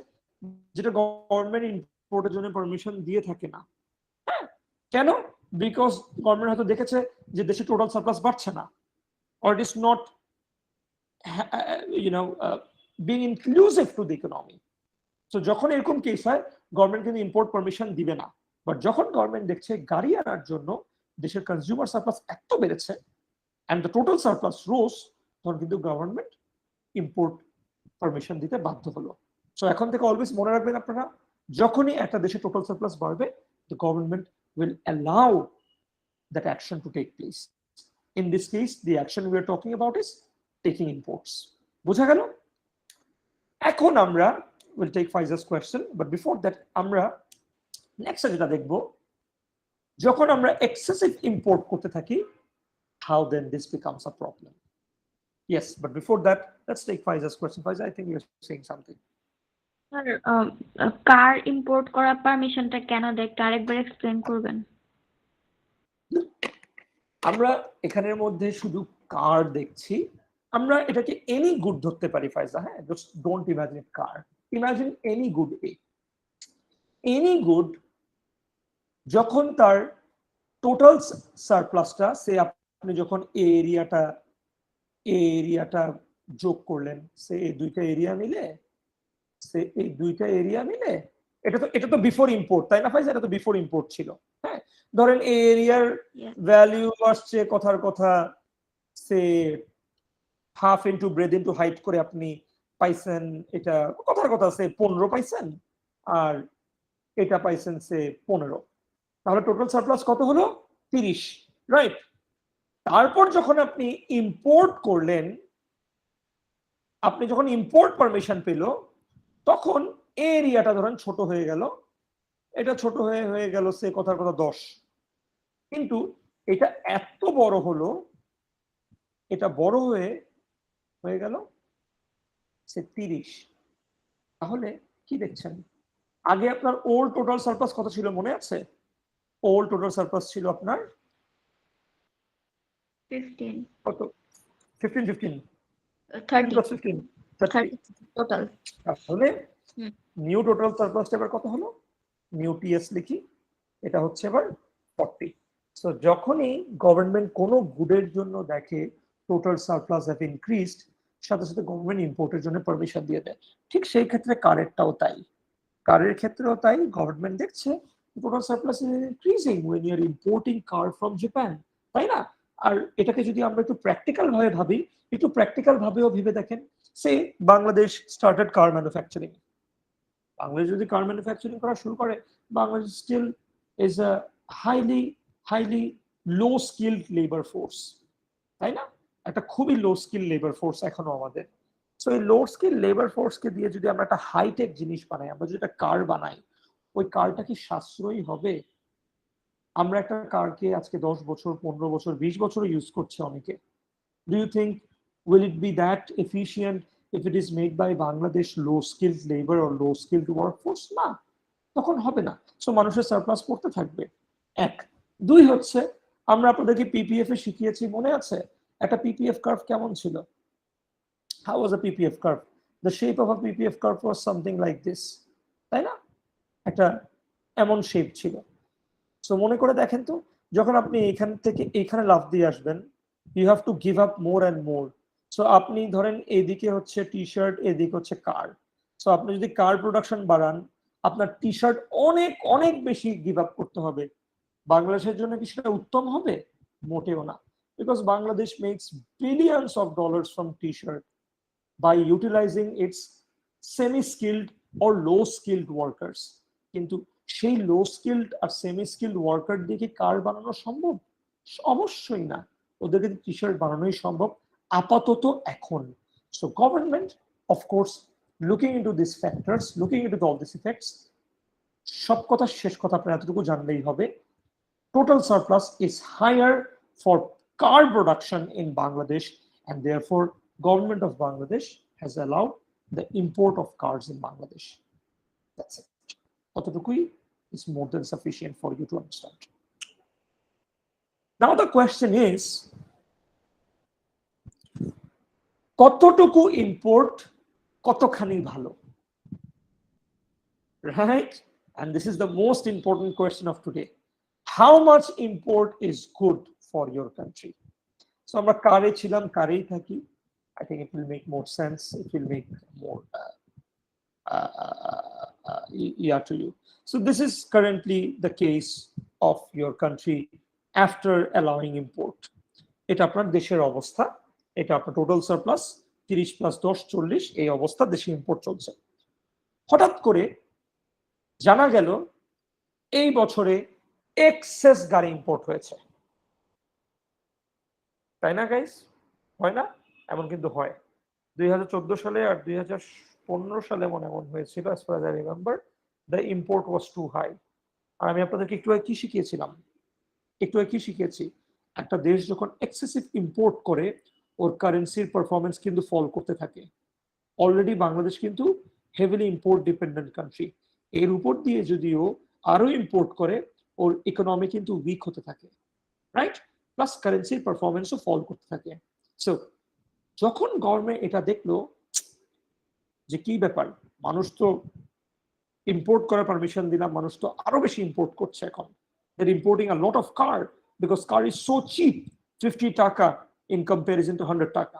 যেটা গভর্নমেন্ট ইম্পোর্টের জন্য পারমিশন দিয়ে থাকে না। হ্যাঁ, কেন? বিকজ গভর্নমেন্ট হয়তো দেখেছে যে দেশে টোটাল সারপ্লাস বাড়ছে না, or it is not being inclusive to the economy. So যখন এরকম কেস হয়, গভর্নমেন্ট কিন্তু ইম্পোর্ট পারমিশন দিবে না। বাট যখন গভর্নমেন্ট দেখছে গাড়ি আনার জন্য দেশের কনজিউমার সারপ্লাস এত বেড়েছে and the total surplus rose, তখন কিন্তু গভর্নমেন্ট ইম্পোর্ট পারমিশন দিতে বাধ্য হলো। সো এখন থেকে অলওয়েজ মনে রাখবেন আপনারা, যখনই একটা দেশে টোটাল সারপ্লাস বাড়বে, the government will allow that action to take place. In this case, the action we are talking about is taking imports. বুঝা গেল? এখন আমরা will take Faiza's question, but before that আমরা নেক্সট যেটা দেখব, যখন আমরা এক্সেসিভ ইম্পোর্ট করতে থাকি, how then this becomes a problem. Yes, but before that, let's take Faiza's question. Faiza, I think you're saying something. Sir car import করার পারমিশনটা কেন দেয় একটু আরেকবার এক্সপ্লেন করবেন? আমরা এখানের মধ্যে শুধু কার দেখছি, আমরা এটাকে এনি গুড ধরতে পারি ফাইজা, হ্যাঁ, just don't imagine car, imagine any good. Any good যখন তার টোটাল সারপ্লাসটা, সে আপনি যখন এরিয়াটা যোগ করলেন, সে এই দুইটা এরিয়া মিলে, এটা তো বিফোর ইম্পোর্ট, তাই না ফাইজা? এটা তো বিফোর ইম্পোর্ট ছিল। হ্যাঁ, ধরেন এই এরিয়ার ভ্যালু আসছে কথার কথা say half into breadth into height করে আপনি পাইছেন, এটা কথার কথা সে 15 পাইছেন, আর এটা পাইছেন সে 15, তাহলে টোটাল সারপ্লাস কত হলো? 30, রাইট? তারপর যখন আপনি ইম্পোর্ট করলেন, আপনি যখন ইম্পোর্ট পারমিশন পেল, তখন এরিয়াটা ধরেন ছোট হয়ে গেল, এটা ছোট হয়ে গেল সে কথার কথা 10, কিন্তু এটা এত বড় হলো, এটা বড় হয়ে গেল সে 30। তাহলে কি দেখছেন? আগে আপনার ওল্ড টোটাল সারপ্লাস কত ছিল মনে আছে? ওল্ড টোটাল সারপ্লাস ছিল আপনার 15 কত? 15 30 plus 15 30 টোটাল। তাহলে নিউ টোটাল সারপ্লাসটা এবার কত হলো? নিউ টিএস লিখি, এটা হচ্ছে এবার 40। সো যখনই গভর্নমেন্ট কোনো গুডের জন্য দেখে টোটাল সারপ্লাস হ্যাভ ইনক্রিজড, সাথে সাথে গভর্নমেন্ট ইম্পোর্টের জন্য পারমিশন দিয়ে দেয়। ঠিক সেই ক্ষেত্রে কারেরটাও তাই, কারের ক্ষেত্রেও তাই, গভর্নমেন্ট দেখছে total surplus is increasing when you are importing car from Japan, তাই না? আর এটাকে যদি আমরা একটু প্র্যাকটিক্যাল ভাবে ভাবি, একটু প্র্যাকটিক্যাল ভাবেও ভেবে দেখেন, say Bangladesh started car manufacturing, Bangladesh যদি কার ম্যানুফ্যাকচারিং করা শুরু করে, Bangladesh still is a highly low skilled labour force, তাই না? একটা খুবই লো স্কিল লেবার ফোর্স এখনো আমাদের। সো এই লো স্কিল লেবার ফোর্সকে দিয়ে যদি আমরা একটা হাইটেক জিনিস বানাই, আমরা যদি একটা কার বানাই, ওই কারটা কি সাশ্রয়ী হবে? আমরা একটা কারকে আজকে 10 বছর 15 বছর 20 বছর ইউজ করছে অনেকে। Do you think will it be that efficient if it is made by Bangladesh low skilled labor or low skilled workforce? না, তখন হবে না। সো মানুষের সারপ্লাস পড়তে থাকবে। এক, দুই হচ্ছে, আমরা আপনাদেরকে পিপিএফ এ শিখিয়েছি মনে আছে? একটা পিপিএফ কার্ভ কেমন ছিল? How was a PPF curve? The shape of a PPF curve was something like this, তাই না? একটা এমন শেপ ছিল। সো মনে করে দেখেন তো, যখন আপনি এখান থেকে এইখানে লাফ দিয়ে আসবেন, you have to give up more and more. So আপনি ধরেন এদিকে হচ্ছে টি শার্ট, এদিকে হচ্ছে কার। সো আপনি যদি কার প্রোডাকশন বাড়ান, আপনার টি শার্ট অনেক অনেক বেশি গিভ আপ করতে হবে। বাংলাদেশের জন্য কি সেটা উত্তম হবে? মোটেও না, because Bangladesh makes billions of dollars from T shirt by utilizing its semi-skilled or low-skilled workers. কিন্তু সেই লো স্কিলড আর সেমি স্কিলড ওয়ার্কার দিয়ে কি কার বানানো সম্ভব? অবশ্যই না, ওদেরকে টি শার্ট বানানোই সম্ভব আপাতত এখন। So government of course looking into this factors, looking into all this effects, সব কথা শেষ কথা আপনার এতটুকু জানলেই হবে, total surplus is higher for car production in Bangladesh, and therefore government of Bangladesh has allowed the import of cars in Bangladesh. That's it. Ototokui is more than sufficient for you to understand. Now the question is, কতটুকু import কতখানি ভালো? Right? And this is the most important question of today. How much import is good for your country? So আমরা কারে ছিলাম, কারেই থাকি। I think it will make more sense. It will make more clear to you. So this is currently the case of your country after allowing import. এটা আপনার দেশের অবস্থা, এটা আপনার টোটাল সারপ্লাস 30 + 10 40, এই অবস্থা দেশে ইম্পোর্ট চলছে। হঠাৎ করে জানা গেল এই বছরে এক্সেস গাড়ি ইম্পোর্ট হয়েছে, তাই না গাইস? হয় না? এমন কিন্তু হয়। 2014 সালে আর 2015 সালে মনে হয়েছিল, as far as I remember, the import was too high. আর আমি আপনাদেরকে একটু আগে কি শিখিয়েছিলাম? একটা দেশ যখন এক্সেসিভ ইম্পোর্ট করে, ওর কারেন্সির পারফরমেন্স কিন্তু ফল করতে থাকে। অলরেডি বাংলাদেশ কিন্তু হেভিলি ইম্পোর্ট ডিপেন্ডেন্ট কান্ট্রি, এর উপর দিয়ে যদিও আরো ইম্পোর্ট করে ওর ইকোনমি কিন্তু উইক হতে থাকে, রাইট? প্লাস কারেন্সির পারফরমেন্সও ফল করতে থাকে। সো যখন গভর্নমেন্ট এটা দেখলো যে কি ব্যাপার, মানুষ তো ইম্পোর্ট করার পারমিশন দিলাম, মানুষ তো আরো বেশি ইম্পোর্ট করছে, এখন they're importing a lot of car because car is so cheap, 50 টাকা in comparison to 100 টাকা.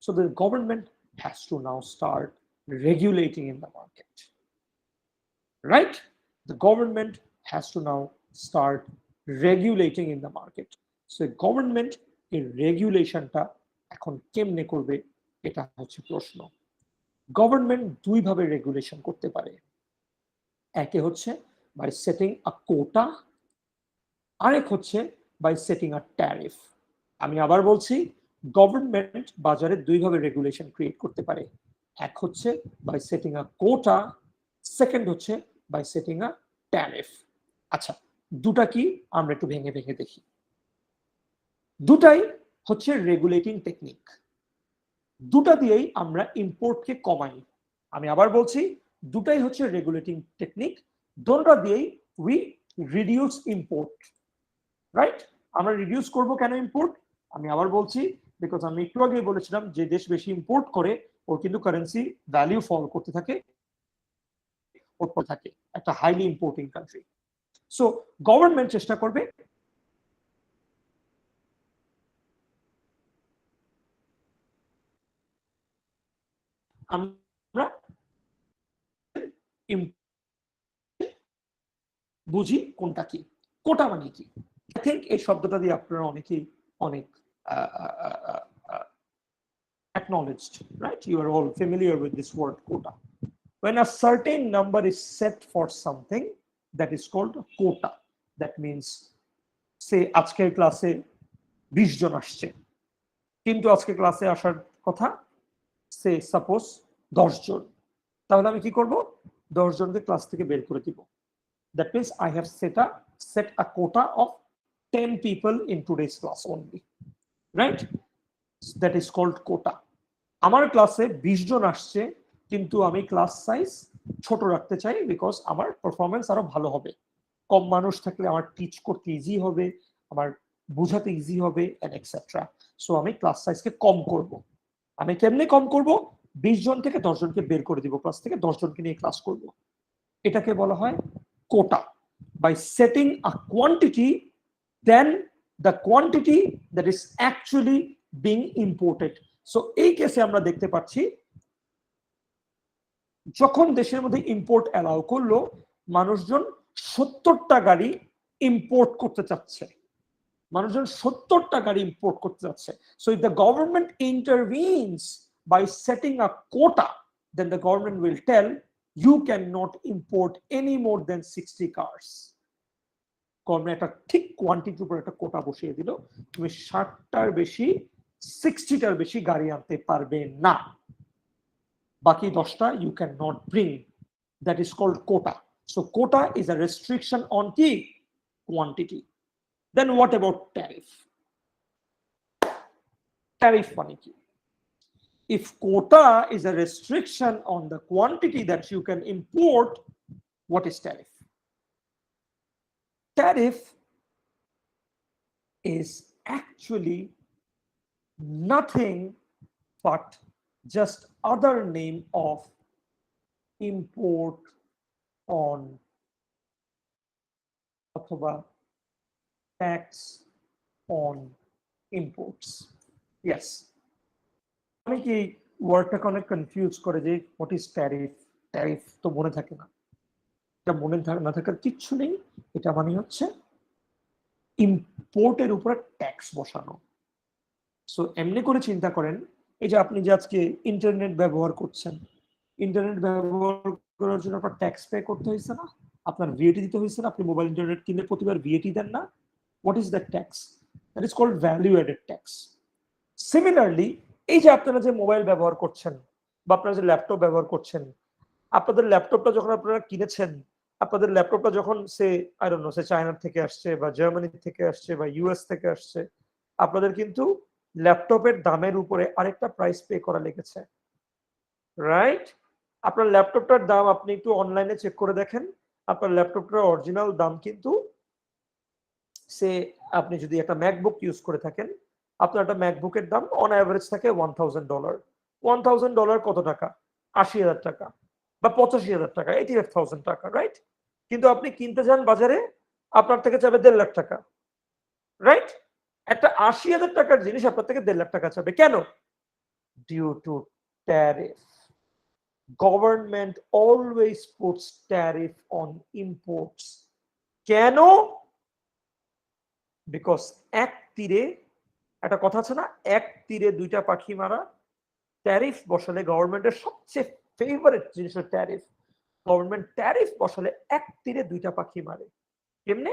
So the government has to now start regulating in the market, right? The government has to now start regulating in the market. So government এর রেগুলেশনটা এখন কেমনে করবে, এটা হচ্ছে প্রশ্ন। Government দুই ভাবে রেগুলেশন করতে পারে। একে হচ্ছে বাই সেটিং আ কোটা, আরেক হচ্ছে বাই সেটিং আ ট্যারিফ। আমি আবার বলছি, গভর্নমেন্ট বাজারে দুই ভাবে রেগুলেশন ক্রিয়েট করতে পারে। এক হচ্ছে by setting a quota, second হচ্ছে বাই সেটিং আ ট্যারিফ। আচ্ছা, দুটা কি আমরা একটু ভেঙে ভেঙে দেখি। দুটাই হচ্ছে রেগুলেটিং টেকনিক, দুটা দিয়েই আমরা ইম্পোর্টকে কমাই। আমি আবার বলছি, দুটাই হচ্ছে রেগুলেটিং টেকনিক, দুটো দিয়েই উই রিডিউস ইম্পোর্ট, রাইট? আমরা রিডিউস করব কেন ইম্পোর্ট? আমি আবার বলছি, বিকজ আমি একটু আগে বলেছিলাম যে দেশ বেশি ইম্পোর্ট করে ওর কিন্তু কারেন্সি ভ্যালু ফল করতে থাকে, ওর থাকে একটা highly importing country. So government চেষ্টা করবে আমরা বুঝি কোনটা কি, কোটা মানে কি। আই থিঙ্ক এই শব্দটা দিয়ে আপনারা অনেকেই অনেক acknowledged, right? You are all familiar with this word quota. When a certain number is set for something, that is called quota. That means, say আজকের ক্লাসে 20 জন আসছে, কিন্তু আজকে ক্লাসে আসার কথা সে সাপোজ 10 জন, তাহলে আমি কি করব? 10 জনকে ক্লাস থেকে বের করে দিব। That means I have set a quota of 10 people in today's class only, right? That is called quota. আমার ক্লাসে 20 জন আসছে, কিন্তু আমি ক্লাস সাইজ ছোট রাখতে চাই, বিকজ আমার পারফরমেন্স আরো ভালো হবে। কম মানুষ থাকলে আমার টিচ করতে ইজি হবে, আমার বোঝাতে ইজি হবে, এন্ড এটসেট্রা। সো আমি ক্লাস সাইজকে কম করব। আমি কেমনে কম করব? 20 জন থেকে 10 জনকে বের করে দিব ক্লাস থেকে, 10 জনকে নিয়ে ক্লাস করব। এটাকে বলা হয় কোটা। By setting a quantity, then the quantity that is actually being imported. So এই কেসে আমরা দেখতে পাচ্ছি, যখন দেশের মধ্যে ইম্পোর্ট অ্যালাউ করলো, মানুষজন 70টা গাড়ি ইম্পোর্ট করতে চাচ্ছে, মানুষজন 70টা গাড়ি ইম্পোর্ট করতে যাচ্ছে। So if the government intervenes by setting a quota, then the government will tell you cannot import any more than 60 cars. Government একটা ঠিক কোয়ান্টিটির উপর একটা কোটা বসিয়ে দিল, তুমি 60টার বেশি 60টার বেশি গাড়ি আনতে পারবে না, বাকি 10টা you cannot bring. That is called quota. So quota is a restriction on the quantity. Then what about tariff? Tariff মানে কি? If quota is a restriction on the quantity that you can import, what is tariff? Tariff is actually nothing but just other name of import on অথবা tax on imports. Yes. অনেকে এই ওয়ার্ডটাকে অনেক confuse করে যে what is tariff. Tariff তো মনে থাকে না, এটা মনে না থাকার কিচ্ছু নেই। এটা মানে হচ্ছে ইম্পোর্টের উপরে ট্যাক্স বসানো। সো এমনি করে চিন্তা করেন, এই যে আপনি যে আজকে ইন্টারনেট ব্যবহার করছেন, ইন্টারনেট ব্যবহার করার জন্য আপনার ট্যাক্স পে করতে হয়েছে না, আপনার ভিএটি দিতে হয়েছে না, আপনি মোবাইল ইন্টারনেট কিনলে প্রতিবার ভিএটি দেন না। What is that tax? That is called value added tax. Similarly, এই যে আপনারা যে মোবাইল ব্যবহার করছেন বা আপনারা যে ল্যাপটপ ব্যবহার করছেন, আপনাদের ল্যাপটপটা যখন আপনারা কিনেছেন, আপনাদের ল্যাপটপটা যখন say I don't know say China থেকে আসছে বা জার্মানি থেকে আসছে বা ইউএস থেকে আসছে, আপনাদের কিন্তু ল্যাপটপের দামের উপরে আরেকটা প্রাইস পে করা লেগেছে, রাইট? আপনার ল্যাপটপটার দাম আপনি একটু অনলাইনে চেক করে দেখেন, আপনার ল্যাপটপটার অরিজিনাল দাম কিন্তু সে আপনি যদি একটা ম্যাকবুক ইউজ করে থাকেন, আপনার একটা ম্যাকবুকের দাম অন অ্যাভারেজ থাকে $1000। $1000 কত টাকা? 80,000 টাকা বা 85,000 টাকা, 85,000 টাকা, রাইট? কিন্তু আপনি কিনতে যান বাজারে, আপনার থেকে চাবে 1.5 লাখ টাকা, রাইট? একটা 80,000 টাকার জিনিস আপনার থেকে 1.5 লাখ টাকা চাবে, কেন? Due to tariff. Government always puts tariff on imports. কেন? বিকজ এক তীরে, একটা কথা আছে না, এক তীরে দুইটা পাখি মারা। ট্যারিফ বসালে গভর্নমেন্টের সবচেয়ে ফেভারিট জিনিস হচ্ছে ট্যারিফ। গভর্নমেন্ট ট্যারিফ বসালে এক তীরে দুইটা পাখি মারে। কেমনে?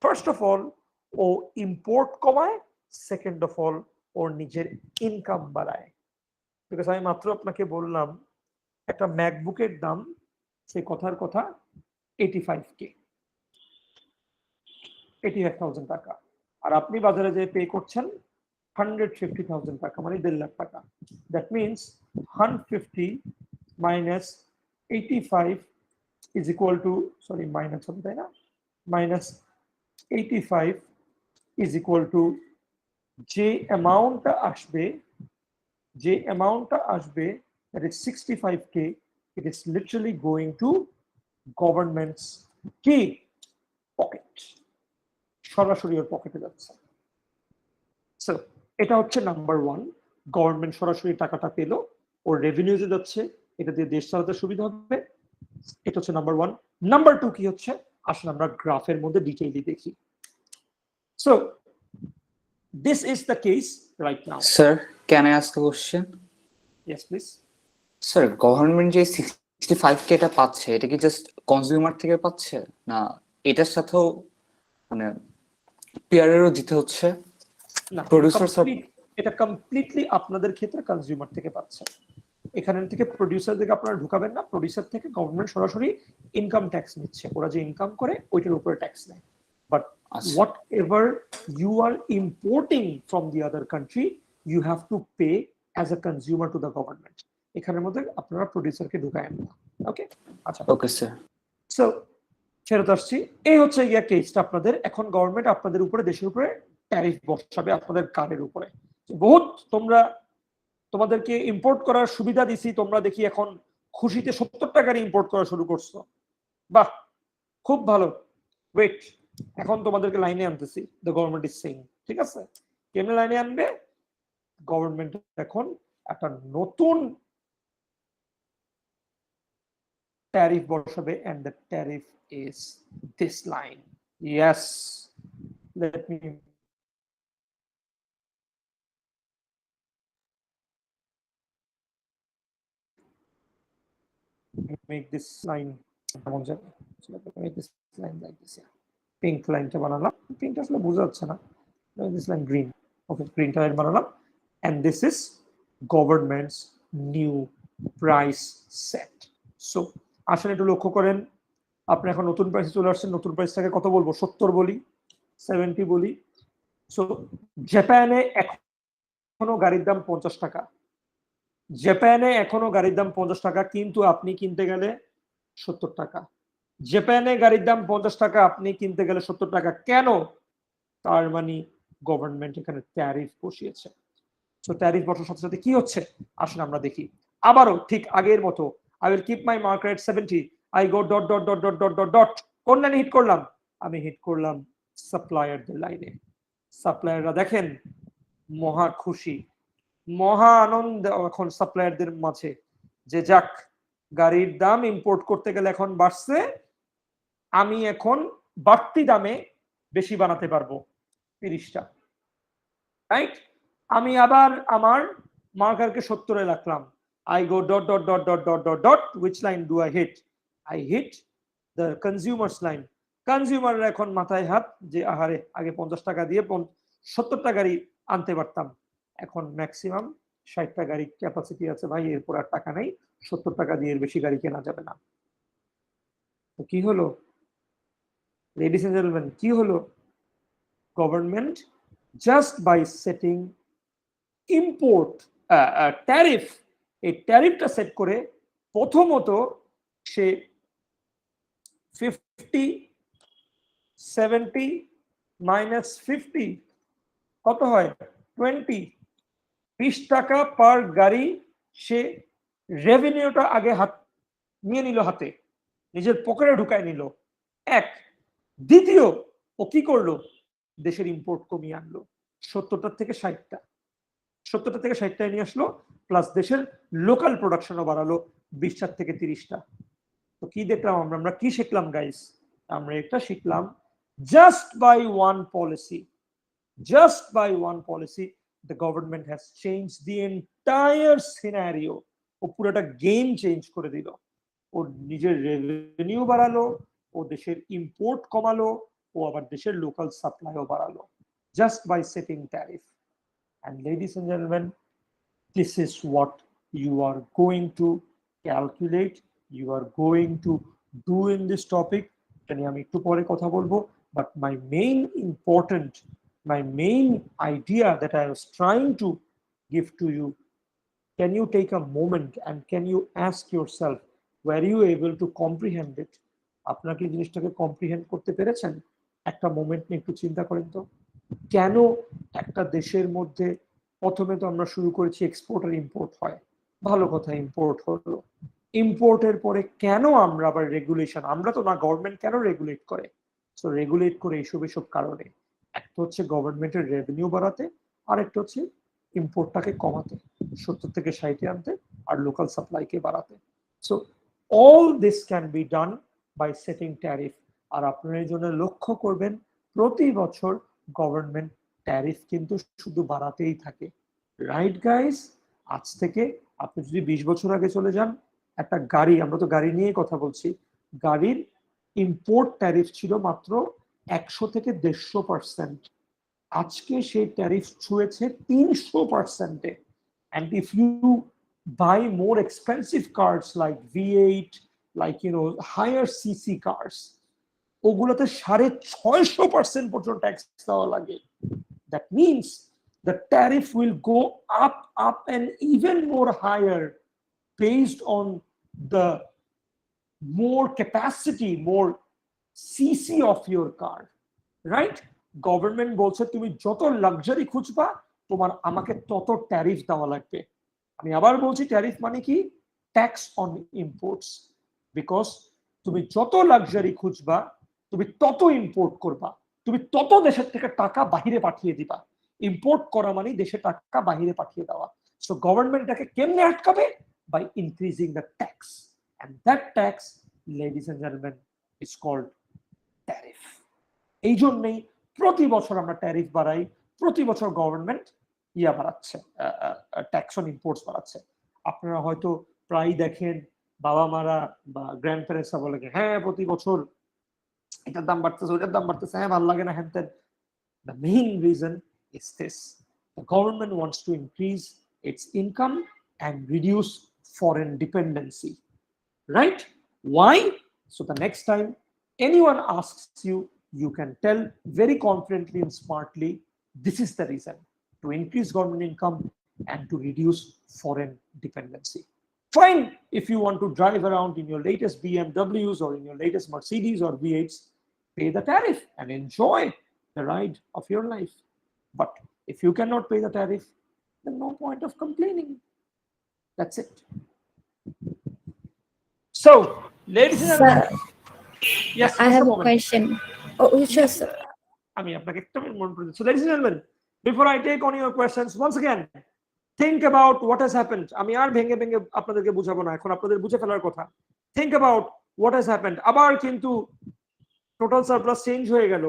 ফার্স্ট অফ অল ও ইম্পোর্ট কমায়, সেকেন্ড অফ অল ওর নিজের ইনকাম বাড়ায়। বিকজ আমি মাত্র আপনাকে বললাম একটা ম্যাকবুকের দাম, সেই কথার কথা 85K, 85,000 টাকা, আর আপনি বাজারে যে পে করছেন 150,000 টাকা, মানে 1.5 লাখ টাকা। That means 150 minus 85 is equal to, sorry minus হবে তাই না, মাইনাস 85 ইজ ইকুয়াল টু যে অ্যামাউন্টটা আসবে, that is 65K, it is literally going to government's কি পকেট, সরাসরি ওর পকেটে যাচ্ছে। সো এটা হচ্ছে নাম্বার ওয়ান, গভর্নমেন্ট সরাসরি টাকাটা পেলো, ওর রেভিনিউতে যাচ্ছে, এটা দিয়ে দেশ চালাতে সুবিধা হবে। এটা হচ্ছে নাম্বার ওয়ান। নাম্বার টু কি হচ্ছে, আসলে আমরা গ্রাফের মধ্যে ডিটেইলি দেখি। So this is the case right now. Sir, can I ask a question? Yes, please. Sir, government যে 65K টা পাচ্ছে, এটা কি জাস্ট কনজিউমার থেকে পাচ্ছে, না এটার সাথেও মানে পিয়ারেরও দিতে হচ্ছে? না, প্রোডিউসার এটা কমপ্লিটলি আপনাদের ক্ষেত্রে কনজিউমার থেকে পাচ্ছে। এখান থেকে প্রোডিউসার থেকে আপনারা ঢুকাবেন না, প্রোডিউসার থেকে গভর্নমেন্ট সরাসরি ইনকাম ট্যাক্স নিচ্ছে, ওরা যে ইনকাম করে ওইটার উপরে ট্যাক্স নেয়। But whatever you are importing from the other country, you have to pay as a consumer to the government. এখানের মধ্যে আপনারা প্রোডিউসারকে ঢুকায়েন না। ওকে, আচ্ছা, ওকে স্যার। সো ফেরত আসছি, এই হচ্ছে গিয়া কেসটা আপনাদের। এখন গভর্নমেন্ট আপনাদের উপরে, দেশের উপরে ট্যারিফ বসাবে আপনাদের কারের উপরে। বহুত তোমাদেরকে ইম্পোর্ট করার সুবিধা দিছি, তোমরা দেখি এখন খুশিতে 70 টাকার ইম্পোর্ট করা শুরু করছো, বাহ খুব ভালো, ওয়েট, এখন তোমাদেরকে লাইনে আনতেছি। দ্য গভর্নমেন্ট ইজ সেইং, ঠিক আছে, কেমনে লাইনে আনবে? গভর্নমেন্ট এখন একটা নতুন ট্যারিফ বসাবে, and the tariff is this line. Yes, let me make this line, make this line like this. Pink line টা বানালাম, pink আসলে বোঝা যাচ্ছে না, this line green, okay, green টা বানালাম, and this is government's new price set. So আসলে একটু লক্ষ্য করেন, আপনি এখন নতুন প্রাইসে চলে আসছেন, নতুন প্রাইসটাকে কত বলবো? 70 বলি, 70 বলি। সো জাপানে এখনো গাড়ির দাম 50 টাকা, জাপানে এখনো গাড়ির দাম 50 টাকা, কিন্তু আপনি কিনতে গেলে 70 টাকা। জাপানে গাড়ির দাম 50 টাকা, আপনি কিনতে গেলে 70 টাকা, কেন? তার মানে গভর্নমেন্ট এখানে ট্যারিফ বসিয়েছে। সো ট্যারিফ বসার সাথে সাথে কি হচ্ছে আসলে আমরা দেখি। আবারও ঠিক আগের মতো, I will keep my market 70, I go dot dot dot dot dot dot dot, কোন লাইনে হিট করলাম? আমি হিট করলাম সাপ্লায়ারদের লাইনে। সাপ্লায়াররা দেখেন মহা খুশি, মহা আনন্দ এখন সাপ্লায়ারদের মাঝে, যে যাক গাড়ির দাম ইম্পোর্ট করতে গেলে এখন বাড়ছে, আমি এখন বাড়তি দামে বেশি বানাতে পারবো 30টা, রাইট? আমি আবার আমার মার্কারকে 70-এ রাখলাম, I go dot dot dot dot dot dot dot, which line do I hit? I hit the consumer's line. Consumer এখন মাথায় হাত, যে আহারে আগে 50 টাকা দিয়ে 70টা গাড়ি আনতে পারতাম, এখন ম্যাক্সিমাম 60টা গাড়ি ক্যাপাসিটি আছে ভাই, এরপর আর টাকা নেই, 70 টাকা দিয়ে এর বেশি গাড়ি কেনা যাবে না। তো কি হলো লেডিস এন্ড জেন্টলম্যান, কি হলো? Government just by setting import tariff, এই ট্যারিফটা সেট করে প্রথমত সে 50 70 মাইনাস 50 কত হয় 20 টাকা পার গাড়ি সে রেভিনিউটা আগে হাত নিয়ে নিল, হাতে নিজের পকেটে ঢুকায় নিল এক। দ্বিতীয়, ও কি করলো, দেশের ইম্পোর্ট কমিয়ে আনলো 70টা থেকে 60টা, 70টা থেকে 60টায় নিয়ে আসলো, প্লাস দেশের লোকাল প্রোডাকশনও বাড়ালো 20টা থেকে 30টা। তো কি দেখলাম আমরা, আমরা কি শিখলাম গাইস, আমরা এটা শিখলাম just by one policy, just by one policy the government has changed the entire scenario, ও পুরোটা গেম চেঞ্জ করে দিল। ও নিজের রেভিনিউ বাড়ালো, ও দেশের ইম্পোর্ট কমালো, ও আবার দেশের লোকাল সাপ্লাইও বাড়ালো, just by setting tariff. And ladies and gentlemen, this is what you are going to calculate, you are going to do in this topic. এটা নিয়ে আমি একটু পরে কথা বলবো, but my main idea that I was trying to give to you, can you take a moment and can you ask yourself, were you able to comprehend it? আপনারা কি জিনিসটাকে কম্প্রিহেন্ড করতে পেরেছেন? একটা মোমেন্ট নিয়ে একটু চিন্তা করেন তো, কেন একটা দেশের মধ্যে প্রথমে তো আমরা শুরু করেছি এক্সপোর্ট আর ইম্পোর্ট হয়, ভালো কথা, ইম্পোর্ট হলো, ইম্পোর্টের পরে কেন আমরা আবার রেগুলেশন, আমরা তো না, গভর্নমেন্ট কেন রেগুলেট করে? সো রেগুলেট করে এইসব কারণে, একটা হচ্ছে গভর্নমেন্টের রেভিনিউ বাড়াতে, আর একটা হচ্ছে ইম্পোর্টটাকে কমাতে, 70 থেকে 60 আনতে, আর লোকাল সাপ্লাইকে বাড়াতে। So all this can be done by setting tariff. আর আপনারা এই জন্য লক্ষ্য করবেন প্রতি বছর গভর্নমেন্ট ট্যারিফ কিন্তু শুধু বাড়াতেই থাকে, রাইট গাইস? আজ থেকে আপনি যদি 20 বছর আগে চলে যান, একটা গাড়ি, আমরা তো গাড়ি নিয়ে কথা বলছি, গাড়ির ইম্পোর্ট ট্যারিফ ছিল মাত্র 100 থেকে 150%, আজকে সেই tariff ছুঁয়েছে 300%। and if you buy more expensive cars like V8, like higher cc cars, ওগুলোতে 650% পর্যন্ত ট্যাক্স দেওয়া লাগে। that means the tariff will go up and even more higher based on the more capacity, more cc of your car, right? Government বলছে তুমি যত luxury খুঁজবা তোমার আমাকে তত ট্যারিফ দেওয়া লাগবে। আমি আবার বলছি, ট্যারিফ মানে কি? Tax on imports. বিকজ তুমি যত লাক্সারি খুঁজবা তুমি তত ইম্পোর্ট করবা, তুমি তত দেশের থেকে টাকা বাহিরে পাঠিয়ে দিবা। ইম্পোর্ট করা মানে দেশে টাকা বাহিরে পাঠিয়ে দেওয়া। সো গভর্নমেন্ট এটাকে কেমনে আটকাবে? By increasing the tax, and that tax, ladies and gentleman, is called tariff. এই জন্যই প্রতি বছর আমরা ট্যারিফ বাড়াই, প্রতি বছর গভর্নমেন্ট বাড়াচ্ছে, ট্যাক্স অন ইম্পোর্টস বাড়াচ্ছে। আপনারা হয়তো প্রায় দেখেন বাবা মারা বা গ্র্যান্ড প্যারেন্টসরা বলে, হ্যাঁ প্রতি বছর এটার দাম বাড়তেছে, ওইটার দাম বাড়তেছে, হ্যাঁ ভালো লাগে না, হ্যান ত্যান। The main reason is this: the government wants to increase its income and reduce foreign dependency, right? Why? So the next time anyone asks you, you can tell very confidently and smartly, this is the reason: to increase government income and to reduce foreign dependency. Fine, if you want to drive around in your latest BMWs or in your latest Mercedes or V8s, pay the tariff and enjoy the ride of your life. But if you cannot pay the tariff, then no point of complaining. That's it. So, ladies and gentlemen, yes, I just have a moment. question. Oh, sure, sir. So, ladies and gentlemen, before I take on your questions, once again, think about what has happened. আমি আর ভেঙে ভেঙে আপনাদেরকে বুঝাবো না, এখন আপনাদের বুঝে ফেলার কথা। Think about what has happened. আবার কিন্তু টোটাল সারপ্লাস চেঞ্জ হয়ে গেল।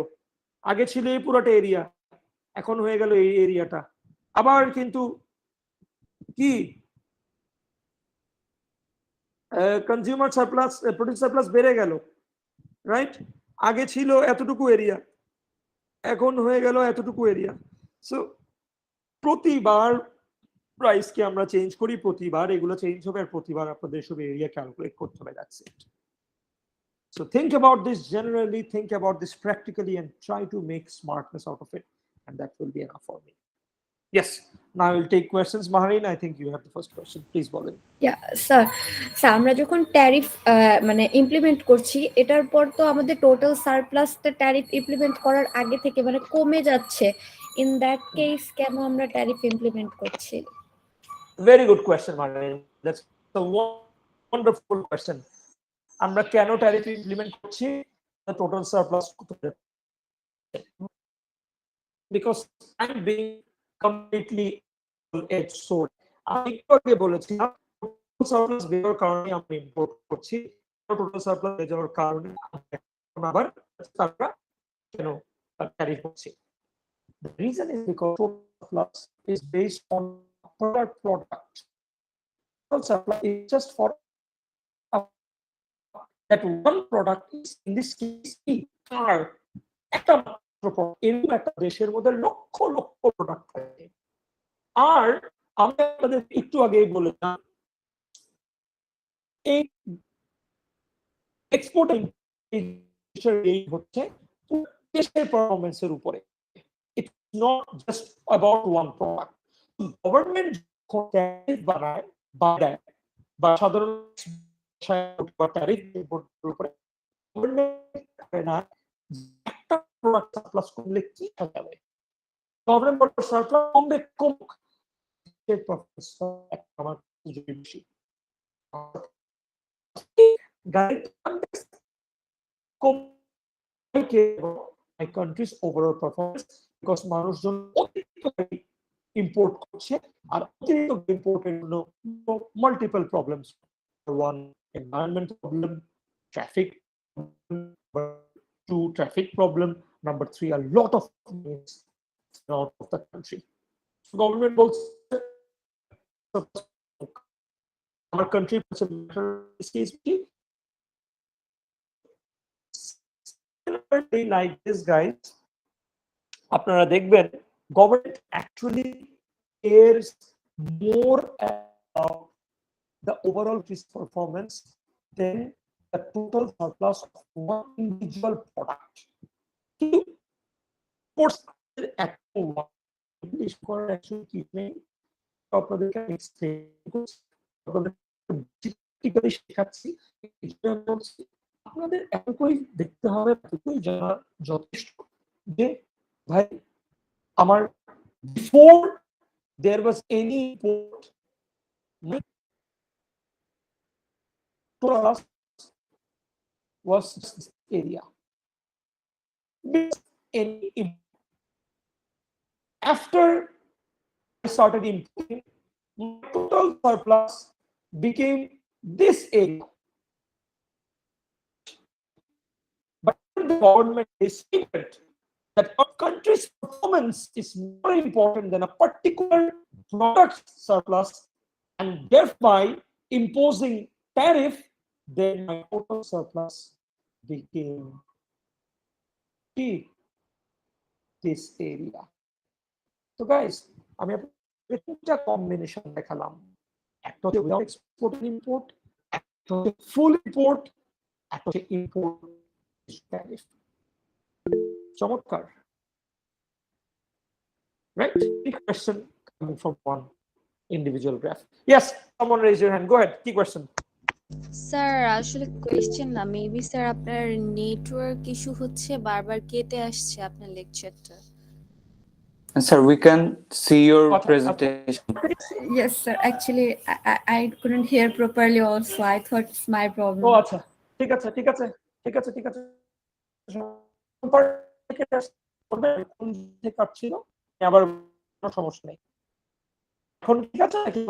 আগে ছিল এই পুরোটা এরিয়া, এখন হয়ে গেল এই এরিয়াটা। আবার কিন্তু কি কনজিউমার সারপ্লাস, প্রোডিউস সারপ্লাস বেড়ে গেল, রাইট? আগে ছিল এতটুকু এরিয়া, এখন হয়ে গেল এতটুকু এরিয়া। সো প্রতিবার প্রাইসকে আমরা চেঞ্জ করি, প্রতিবার এগুলো চেঞ্জ হবে, আর প্রতিবার আপনাদের সব এরিয়া ক্যালকুলেট করতে হবে। That's it. So think about this generally, think about this practically, and try to make smartness out of it, and that will be enough for me. Yes. Now I will take questions. Mahareen, I think you have the first question. Please, Bolin. Sir sir আমরা যখন tariff মানে implement করছি, এটার পর তো আমাদের total সারপ্লাসটা tariff implement করার আগে থেকে মানে কমে যাচ্ছে। ইন দ্যাট কেস কেন আমরা ট্যারিফ ইমপ্লিমেন্ট করছি? Very good question, Mahareen. That's a wonderful question. আমরা কেন ট্যারিফ ইমপ্লিমেন্ট করছি? Total surplus because I'm being completely edge sword. আমি একটু আগে বলেছিলাম টোটাল সারপ্লাস বের কারণে আমরা ইম্পোর্ট করছি, টোটাল সারপ্লাস বের যাওয়ার কারণে আবার আমরা কেন ট্যারিফ করছি। The reason is because total surplus is based on per product. Total surplus is just for that one product is in this case car. একটা এরকম একটা দেশের মধ্যে লক্ষ লক্ষ প্রোডাক্ট থাকে। আর আমরা আপনাদের একটু আগেই বলেছিলাম এই এক্সপোর্টিং হচ্ছে দেশের পারফরমেন্সের উপরে। It's not just about one product. Government tariff বাড়ায় বা সাধারণ ট্যারিফ উপরে একটা প্রোডাক্ট সারপ্লাস কমলে কি হবে, গভর্নমেন্ট বলে সারপ্লাস কমবে কমুক, আমার বেশি country's overall performance because মানুষজন ইম্পোর্ট করছে আর অতিরিক্ত ইম্পোর্টের জন্য multiple problems, one environment problem, traffic, two traffic problem, number three a lot of things out of the country. So government both our country like this guys, আপনারা দেখবেন government actually cares more about the overall performance than the total surplus of one individual product. English করার actually কি নেই, আপনাদেরকে শেখাচ্ছি। আপনাদের এতটুকুই দেখতে হবে, এতটুকুই জানা যথেষ্ট যে ভাই আমার before there was any import was this area. After I started importing, total surplus became this area. But the government decided that a country's performance is more important than a particular product surplus, and thereby imposing tariff, then my total surplus became this area. So guys, আমি আপনাদের তিনটা combination দেখালাম, একটা হচ্ছে without export import, একটা হচ্ছে ফুল import, একটা হচ্ছে ইম্পোর্ট ট্যারিফ। চমৎকার, right? Big question coming from one individual graph. Yes, someone raise your hand. Go ahead. Key question. Sir আসলে কোয়েশ্চেন না, মেবি স্যার আপনার নেটওয়ার্ক ইস্যু হচ্ছে, বারবার কেটে আসছে আপনার লেকচারটা। Sir, we can see your presentation. Yes, sir. Actually, I couldn't hear properly also. I thought it's my problem. Oh, আচ্ছা, ঠিক আছে। কাটছিল, আবার কোনো সমস্যা নেই। এখন ঠিক আছে নাকি?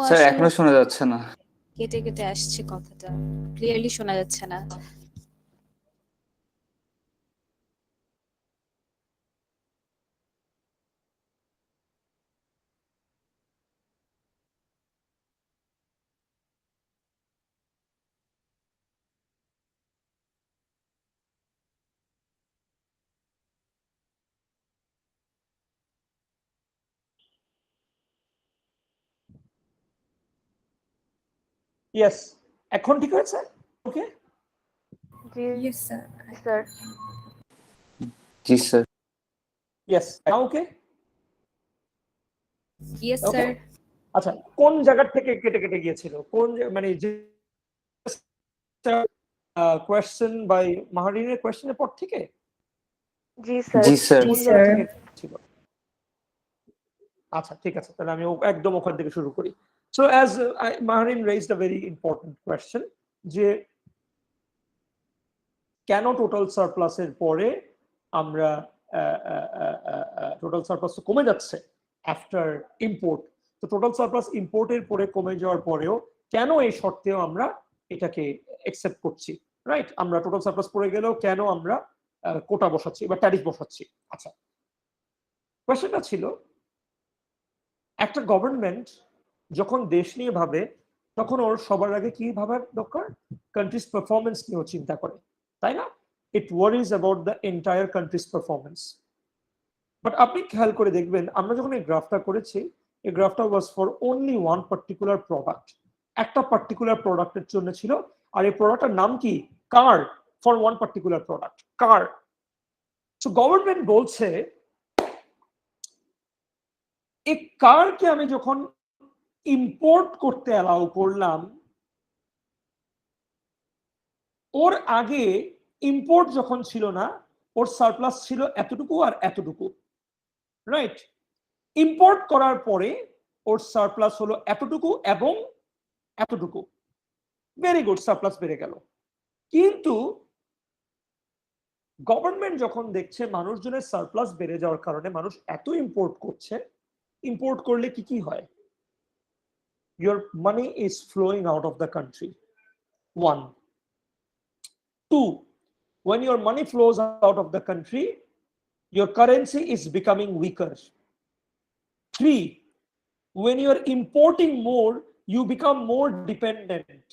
স্যার এখনো শোনা যাচ্ছে না, কেটে কেটে আসছে, কথাটা ক্লিয়ারলি শোনা যাচ্ছে না। Yes, এখন ঠিক হয়েছে? ওকে, Yes, sir. জি sir. Yes, now okay? Yes, Okay. sir. আচ্ছা, কোন জায়গা থেকে কেটে কেটে গিয়েছিল? কোন মানে যে কোয়েশ্চেন বাই মাহারিনের কোয়েশ্চেনের পর থেকে? জি স্যার। কোন জায়গা থেকে ছিল? আচ্ছা, ঠিক আছে, তাহলে আমি একদম ওখান থেকে শুরু করি। So as Maharin raised a very important question, যে কেন টোটাল সারপ্লাসের পরে আমরা টোটাল সারপ্লাস কমে যাচ্ছে আফটার ইম্পোর্ট। তো টোটাল সারপ্লাস ইম্পোর্টের পরে কমে যাওয়ার পরেও কেন এই শর্তেও আমরা এটাকে অ্যাকসেপ্ট করছি, রাইট? আমরা টোটাল সারপ্লাস পড়ে গেলেও কেন আমরা কোটা বসাচ্ছি বা ট্যারিফ বসাচ্ছি? আচ্ছা, কোয়েশ্চেনটা ছিল, একটা গভর্নমেন্ট যখন দেশ নিয়ে ভাবে তখন ওর সবার আগে কি ভাবার দরকার? কান্ট্রিজ পারফরমেন্স নিয়েও চিন্তা করে, তাই না? It worries about the entire country's performance. But আপনি খেয়াল করে দেখবেন, আমরা যখন এই গ্রাফটা করেছি, এই গ্রাফটা was for only one particular product, একটা পার্টিকুলার প্রোডাক্টের জন্য ছিল। আর এই প্রোডাক্টের নাম কি? Car, for one particular product, car. So government বলছে এই কারকে আমি যখন ইম্পোর্ট করতে অ্যালাউ করলাম, ওর আগে ইম্পোর্ট যখন ছিল না, ওর সারপ্লাস ছিল এতটুকু আর এতটুকু, রাইট? ইম্পোর্ট করার পরে ওর সারপ্লাস হলো এতটুকু এবং এতটুকু। ভেরি গুড, সারপ্লাস বেড়ে গেল। কিন্তু গভর্নমেন্ট যখন দেখছে মানুষজনের সারপ্লাস বেড়ে যাওয়ার কারণে মানুষ এত ইম্পোর্ট করছে, ইম্পোর্ট করলে কি কি হয়? Your money is flowing out of the country. 1. 2. When your money flows out of the country, your currency is becoming weaker. 3. When you are importing more, you become more dependent.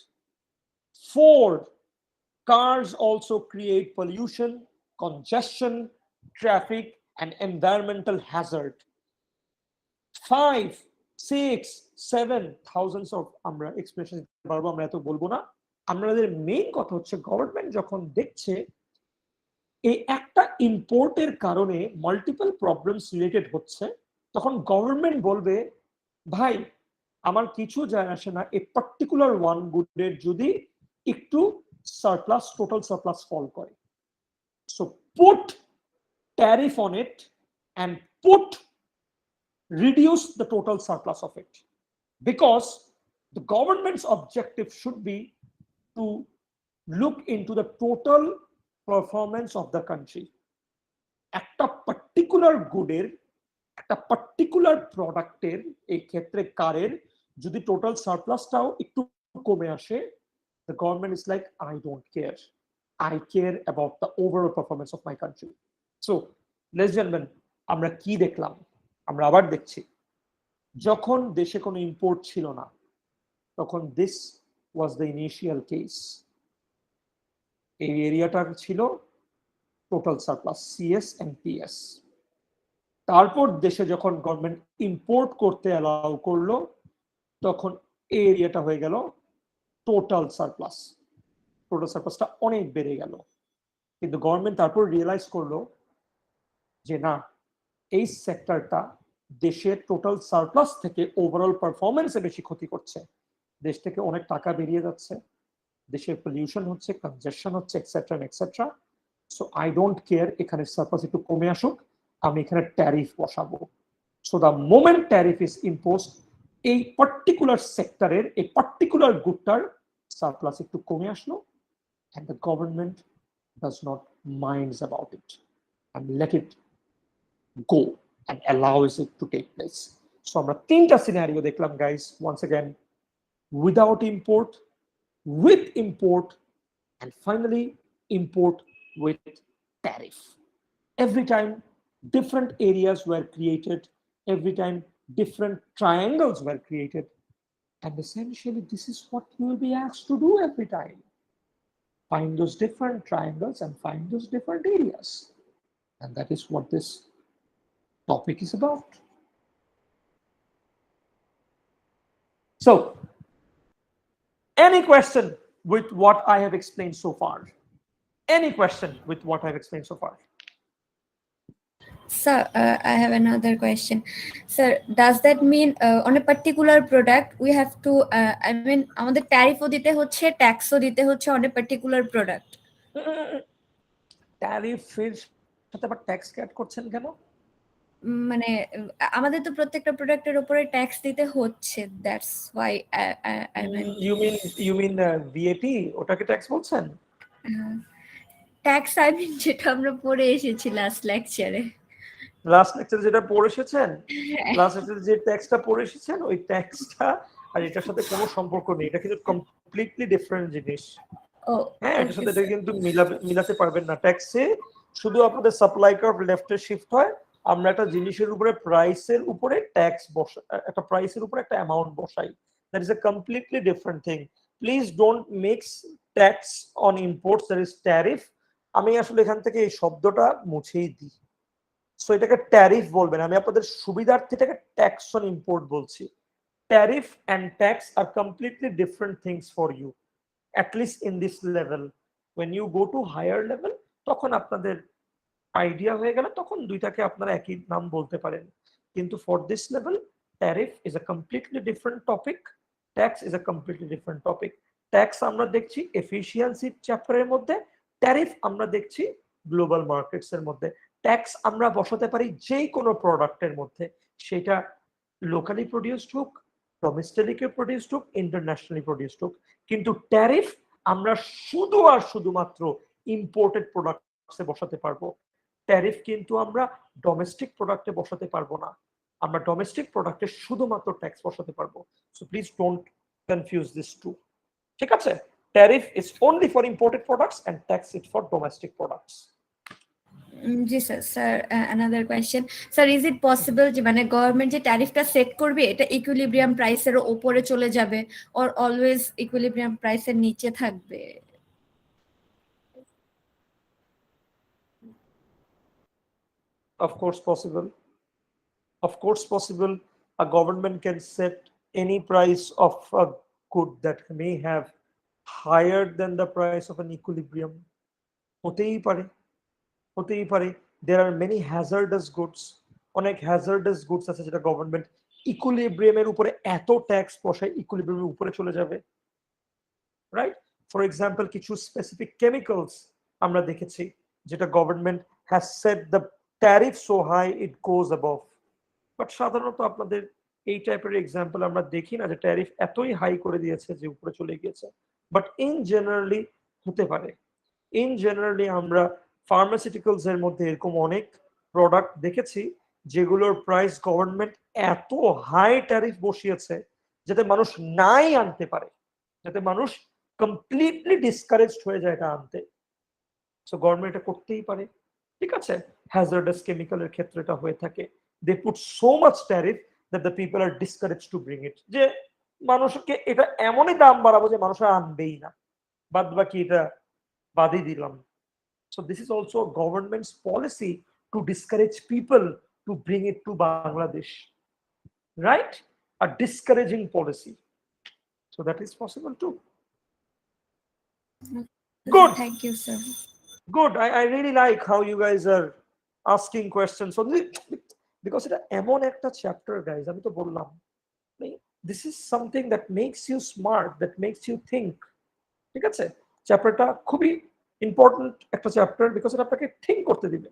4. Cars also create pollution, congestion, traffic, and environmental hazard. 5, 6, 7 thousands of আমরা expression পারবো, আমরা এত বলবো না। আমাদের main কথা হচ্ছে government যখন দেখছে এই একটা ইম্পোর্টের কারণে মাল্টিপল প্রবলেমস রিলেটেড হচ্ছে, তখন গভর্নমেন্ট বলবে ভাই আমার কিছু যায় আসে না এই পার্টিকুলার ওয়ান গুডের যদি একটু সারপ্লাস, টোটাল সারপ্লাস ফল করে। So put tariff on it and put reduce the total surplus of it, because the government's objective should be to look into the total performance of the country. একটা particular গুডের, একটা particular প্রোডাক্টের, এই ক্ষেত্রে কারের যদি total সারপ্লাসটাও একটু কমে আসে, the government is like, I don't care, I care about the overall performance of my country. So ladies and gentlemen, আমরা কি দেখলাম? আমরা আবার দেখছি যখন দেশে কোনো ইম্পোর্ট ছিল না তখন this was the initial case. এই এরিয়াটা ছিল total surplus, CS and PS. তারপর দেশে যখন গভর্নমেন্ট ইম্পোর্ট করতে অ্যালাউ করলো তখন এই এরিয়াটা হয়ে গেল টোটাল সারপ্লাস। টোটাল সারপ্লাসটা অনেক বেড়ে গেল, কিন্তু গভর্নমেন্ট তারপর রিয়েলাইজ করলো যে না, এই সেক্টরটা দেশের টোটাল সারপ্লাস থেকে ওভারঅল পারফরমেন্সে বেশি ক্ষতি করছে। দেশ থেকে অনেক টাকা বেরিয়ে যাচ্ছে, দেশের পলিউশন হচ্ছে, কনজেশন হচ্ছে, etcetera etcetera. So I don't care, এখানে সারপ্লাস একটু কমে আসুক, আমি এখানে ট্যারিফ বসাবো। So the moment tariff is imposed, এই পার্টিকুলার সেক্টরের এই পার্টিকুলার গুডটার সারপ্লাস একটু কমে আসলো, and the government does not minds about it and let it go and allows it to take place. So আমরা তিনটা সিনারিও দেখলাম guys, once again, without import, with import, and finally import with tariff. Every time different areas were created, every time different triangles were created, and essentially this is what you will be asked to do every time. Find those different triangles and find those different areas, and that is what this topic is about. So any question with what I have explained so far? Any question with what I've explained so far? Sir, I have another question. Sir, does that mean on a particular product we have to, I mean, আমাদের ট্যারিফও দিতে হচ্ছে, ট্যাক্সও দিতে হচ্ছে on a particular product? ট্যারিফের সাথে আবার tax add করছেন কেন? মানে আমাদের তো প্রত্যেকটা প্রোডাক্টের উপরে ট্যাক্স দিতে হচ্ছে, that's why I mean you mean VAT, ওটাকে ট্যাক্স বলছেন? ট্যাক্স আই মিন যেটা আমরা পড়ে এসেছি লাস্ট লেকচারে। লাস্ট লেকচারে যেটা পড়ে এসেছেন, লাস্ট লেকচারে যে ট্যাক্সটা পড়ে এসেছেন, ওই ট্যাক্সটা আর এটার সাথে কোনো সম্পর্ক নেই। এটা কিন্তু কমপ্লিটলি ডিফারেন্ট জিনিস। হ্যাঁ, এটার সাথে এটা কিন্তু মিলাতে পারবেন না। ট্যাক্সে শুধু আপনাদের সাপ্লাই কার্ভ লেফটে শিফট হয়, আমরা একটা জিনিসের উপরে প্রাইসের উপরে ট্যাক্স বসাই, একটা প্রাইসের উপরে একটা অ্যামাউন্ট বসাই। That is a completely different thing. Please don't mix tax on imports, that is tariff. আমি আসলে এখান থেকে এই শব্দটা মুছেই দিই। সো এটাকে ট্যারিফ বলবেন, আমি আপনাদের সুবিধার্থে এটাকে ট্যাক্স অন ইম্পোর্ট বলছি। Tariff and tax are completely different things for you, at least in this level. When you go to higher level, তখন আপনাদের আইডিয়া হয়ে গেলে তখন দুইটাকে আপনারা একই নাম বলতে পারেন। কিন্তু for this level, tariff is a completely different topic, tax is a completely different topic. Tax আমরা দেখছি এফিশিয়েন্সি চ্যাপ্টারের মধ্যে, ট্যারিফ আমরা দেখছি গ্লোবাল মার্কেটস এর মধ্যে। ট্যাক্স আমরা বসাতে পারি যে কোনো প্রোডাক্টের মধ্যে, সেটা লোকালি প্রডিউসড হোক, ডোমেস্টিকলি প্রডিউসড হোক, ইন্টারন্যাশনালি প্রডিউসড হোক। কিন্তু ট্যারিফ আমরা শুধু আর শুধুমাত্র ইম্পোর্টেড প্রোডাক্টসে বসাতে পারবো। ট্যারিফ কিন্তু আমরা ডোমেস্টিক প্রোডাক্টে বসাতে পারবো না। আমরা ডোমেস্টিক প্রোডাক্টে শুধুমাত্র ট্যাক্স বসাতে পারবো। So please don't confuse this two. ঠিক আছে? Tariff is only for imported products and tax is for domestic products. জি sir. Sir another question, sir is it possible যে মানে গভর্নমেন্ট যে ট্যারিফটা সেট করবে এটা ইকুইলিব্রিয়াম প্রাইসের উপরে চলে যাবে অর অলওয়েজ ইকুইলিব্রিয়াম প্রাইসের নিচে থাকবে? Of course possible. Of course possible. A government can set any price of a good that may have higher than the price of an equilibrium. হতেই পারে, হতেই পারে। There are many hazardous goods. অনেক hazardous goods আছে যেটা government ইকুইলিব্রিয়ামের উপরে এত tax বসায় ইকুইলিব্রিয়ামের উপরে চলে যাবে। রাইট? ফর এক্সাম্পল কিছু স্পেসিফিক কেমিক্যালস আমরা দেখেছি যেটা government has set the tariff so high it goes above. But সাধারণত আপনাদের এই টাইপের এক্সাম্পল আমরা দেখি না যে ট্যারিফ এতই হাই করে দিয়েছে যে উপরে চলে গিয়েছে। বাট ইন জেনারেলি হতে পারে। ইন জেনারেলি আমরা ফার্মাসিউটিক্যালস এর মধ্যে এরকম অনেক প্রোডাক্ট দেখেছি যেগুলোর প্রাইস গভর্নমেন্ট এত হাই ট্যারিফ বসিয়েছে যাতে মানুষ নাই আনতে পারে, যাতে মানুষ কমপ্লিটলি ডিসকারেজড হয়ে যায় এটা আনতে। সো গভর্নমেন্ট এটা করতেই পারে। ঠিক আছে? হ্যাজার্ডাস কেমিক্যালের ক্ষেত্রে এটা হয়ে থাকে। They put so much tariff that the people are discouraged to bring it. যে মানুষকে এটা এমনই দাম বাড়াবো যে মানুষ আনবেই না, বাদ বাকি এটা বাদই দিলাম। So this is also government's policy to discourage people to bring it to Bangladesh, right? A discouraging policy. So that is possible too. Good. Thank you, sir. Good. I really like how you guys are asking questions. So because এটা এমন একটা chapter guys, আমি তো বললাম this is something that makes you smart, that makes you think. ঠিক আছে? চ্যাপ্টারটা খুবই ইম্পর্টেন্ট একটা চ্যাপ্টার বিকজ এটা আপনাকে থিঙ্ক করতে দিবে।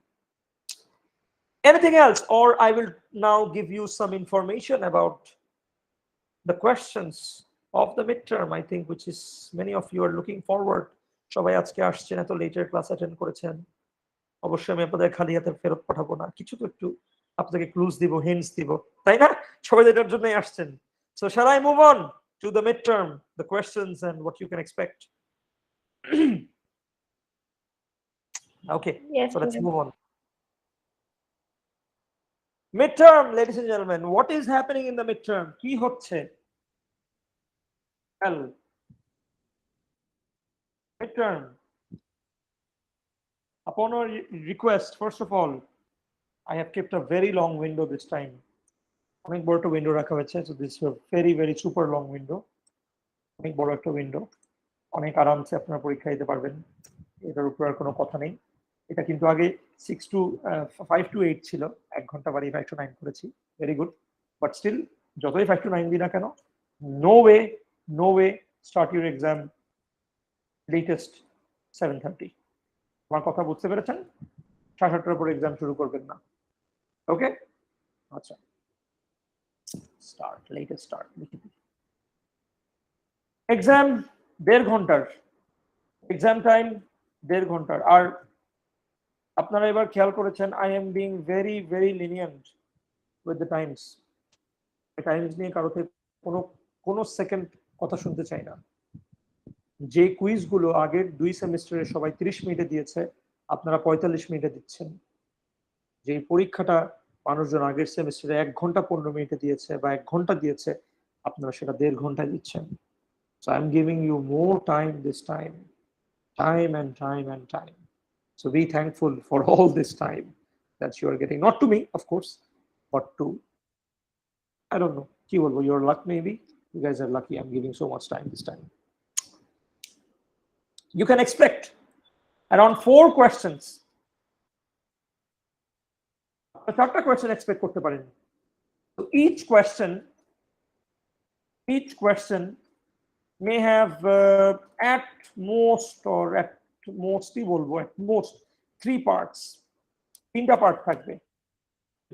Anything else, or I will now give you some information about the questions of the midterm, I think, which is many of you are looking forward. সবাই আজকে আসছেন, এত লেটার ক্লাস অ্যাটেন্ড করেছেন। অবশ্যই আমি আপনাদের খালি হাতে ফেরত পাঠাবো না, কিছু তো একটু আপনাকে ক্লুজ দিব, হিন্টস দিব, তাই না? সবাই এটার জন্যই আসছেন। So shall I move on to the midterm, the questions and what you can expect? Okay, Yes, so let's sir. move on. Midterm, ladies and gentlemen, what is happening in the midterm? কি হচ্ছে? Well, midterm. Upon our request, first of all, I have kept a very long window this time. অনেক বড় একটা window রাখা হয়েছে। So this is a very very super long window. অনেক বড় একটা উইন্ডো, অনেক আরামসে আপনারা পরীক্ষা দিতে পারবেন, এটার উপর আর কোনো কথা নেই। এটা কিন্তু আগে 5 to 8 ছিল, 1 ঘন্টা বাড়িয়ে 5 to 9 করেছি, ভেরি গুড। বাট স্টিল যতই 5 to 9 দিই না কেন, no way start your exam latest 7:30। আমার কথা বুঝতে পেরেছেন? 7:30টার পর এক্সাম শুরু করবেন না, ওকে? আচ্ছা, লেটেস্ট স্টার্ট এক্সাম 1.5 ঘন্টার, এক্সাম টাইম 1.5 ঘন্টার। আর আপনারা এবার খেয়াল করেছেন, I am being very very lenient with the Times. Times নিয়ে কারো থেকে কোনো সেকেন্ড কথা শুনতে চাই না। যে কুইজগুলো আগের 2 সেমিস্টারে সবাই 30 মিনিটে দিয়েছে, আপনারা 45 মিনিটে দিচ্ছেন। যে পরীক্ষাটা মানুষজন আগের সেমিস্টারে 1 ঘন্টা 15 মিনিটে দিয়েছে বা 1 ঘন্টা দিয়েছে, আপনারা সেটা 1.5 ঘন্টায় দিচ্ছেন। So I'm giving you more time this time and time. So be thankful for all this time that you are getting, not to me of course, but to, I don't know, your luck maybe. You guys are lucky I'm giving so much time this time. You can expect around 4 questions. 4টা question expect করতে পারেন। So each question may have at most 3 parts, 3টা part থাকবে।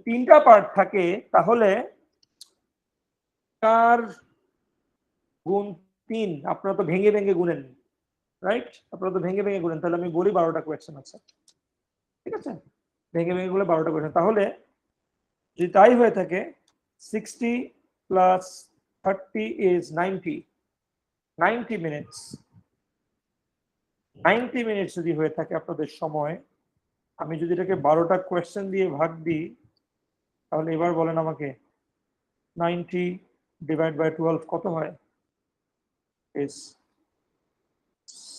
3টা part থাকে তাহলে 4 গুণ 3, আপনারা তো ভেঙে গুনেন, রাইট? আপনারা তো ভেঙে গুনেন, তাহলে আমি বলি 12টা কোয়েশ্চেন আছে, ঠিক আছে? ভেঙে গুলে 12টা কোয়েশ্চেন, তাহলে যদি তাই হয়ে থাকে 60 plus 30 is 90 minutes। 90 মিনিট যদি হয়ে থাকে আপনাদের সময়, আমি যদি এটাকে 12টা কোয়েশ্চেন দিয়ে ভাগ দিই, তাহলে এবার বলেন আমাকে 90 ডিভাইড বাই 12 কত হয়? is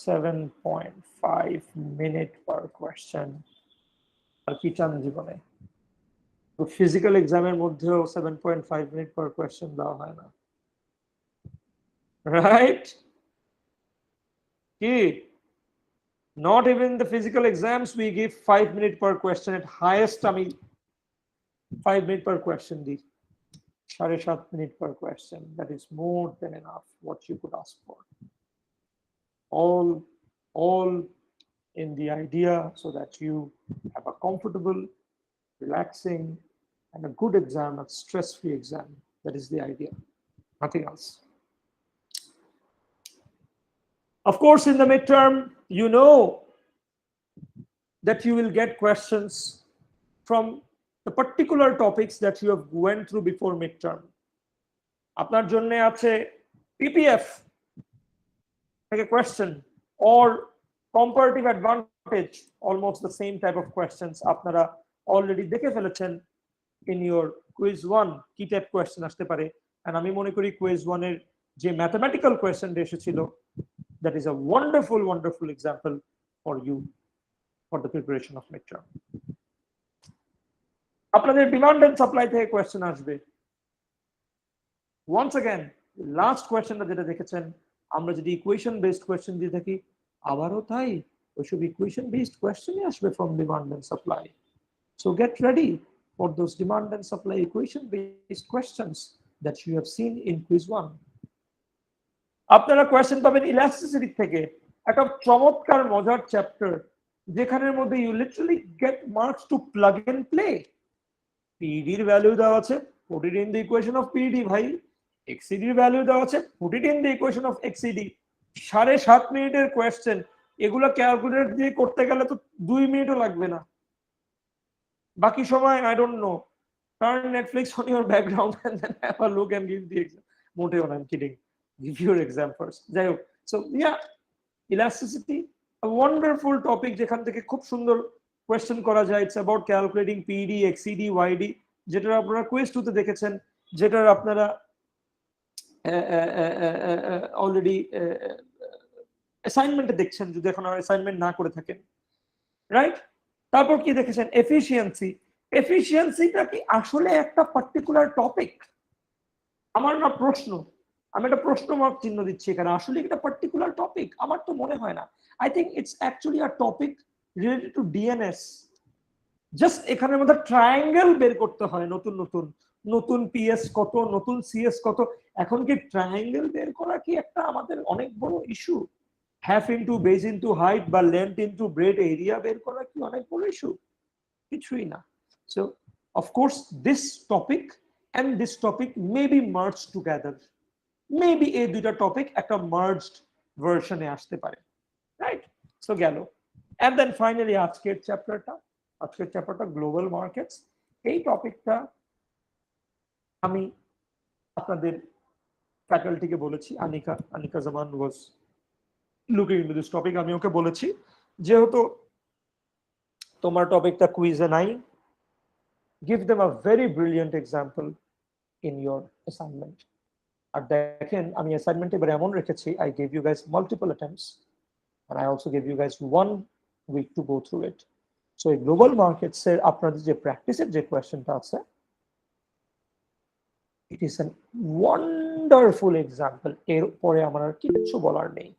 7.5 minute per question। আর কি চান জীবনে? তো ফিজিক্যাল এক্সামের মধ্যেও 7.5 মিনিট পার কোয়েশ্চেন দেওয়া হয় না, রাইট? কি? Not even the physical exams we give 5 minutes per question, at highest আমি 5 minutes per question di 7.5 minutes per question. That is more than enough what you could ask for, all in the idea so that you have a comfortable, relaxing and a good exam, a stress-free exam. That is the idea, nothing else. Of course, in the midterm, you know that you will get questions from the particular topics that you have went through before midterm. আপনার জন্য আছে PPF like a question or comparative advantage, almost the same type of questions আপনারা already দেখে ফেলেছেন in your quiz 1 কি type question আসতে পারে। and আমি মনে করি quiz 1 এর যে ম্যাথমেটিক্যাল কোয়েশ্চেন এসেছিল, that is a wonderful example for you for the preparation of midterm. আপনাদের ডিমান্ড এন্ড সাপ্লাই থেকে কোয়েশ্চেন আসবে। once again লাস্ট কোয়েশ্চেনটা যেটা দেখেছেন, আমরা যদি ইকুয়েশন বেসড কোয়েশ্চেন দিয়ে থাকি, আবারও তাই ওইসব ইকুয়েশন বেসড কোয়েশ্চেনই আসবে from demand and supply. so get ready for those demand and supply equation based questions that you have seen in quiz 1. আপনারা কোয়েশ্চেন পাবেন ইলাস্টিসিটি থেকে, একটা চমৎকার মজার চ্যাপ্টার যেখানের মধ্যে you literally get marks to plug and play. PD এর value দেওয়া আছে, put it in the equation of PD. ভাই এক্সিডি এর ভ্যালু দেওয়া আছে, put it in the equation of XD. 7.5 মিনিটের কোয়েশ্চেন, এগুলো ক্যালকুলেটর দিয়ে করতে গেলে তো 2 মিনিটও লাগবে না। বাকি সময় I don't no, turn Netflix on your background and then have a look and give the exam. মোটেও না, I'm kidding. Give your exam first. যাই হোক, so yeah, elasticity, a wonderful topic যেখান থেকে খুব সুন্দর কোয়েশ্চেন করা যায়। It's about calculating PD, XCD, YD, যেটা আপনারা কুইজ 2 তে দেখেছেন, যেটা আপনারা অলরেডি অ্যাসাইনমেন্টে দেখছেন যদি এখন অ্যাসাইনমেন্ট না করে থাকেন, রাইট? তারপর কি দেখেছেন? এফিশিয়েন্সি। এফিশিয়েন্সিটা কি আসলে একটা পার্টিকুলার টপিক? আমার না প্রশ্ন, আমি একটা প্রশ্ন মার্ক চিহ্ন দিচ্ছি এখানে। আসলে এটা পার্টিকুলার টপিক? আমার তো মনে হয় না। I think it's actually a topic related to DNS, just এখানের মধ্যে ট্রায়াঙ্গেল বের করতে হয়, নতুন নতুন নতুন পিএস কত, নতুন সিএস কত। এখন কি ট্রায়াঙ্গেল বের করা কি একটা আমাদের অনেক বড় issue? Half into base into height বা লেন্থ ইনটু ব্রেড এরিয়া বের করা কি অনেক বড় ইস্যু? কিছুই না। So of course this topic and this topic may be merged together, maybe এই দুইটা টপিক একটা মার্জড ভার্সনে আসতে পারে, রাইট? সো গেল। and then finally আজকের চ্যাপ্টারটা গ্লোবাল মার্কেটস। এই টপিকটা আমি আপনাদের ফ্যাকাল্টিকে বলেছি, Anika Zaman was looking into this topic. আমি ওকে বলেছি যেহেতু তোমার টপিকটা কুইজে নাই, give them a very brilliant example in your assignment. আর দেখেন আমি অ্যাসাইনমেন্টে এবার এমন রেখেছি, I gave you guys multiple attempts and I also gave you guys 1 week to go through it. So এই গ্লোবাল মার্কেটস এর আপনাদের যে প্র্যাকটিসের যে কোয়েশ্চেনটা আছে, it is a wonderful example. এর পরে আমার আর কিছু বলার নেই।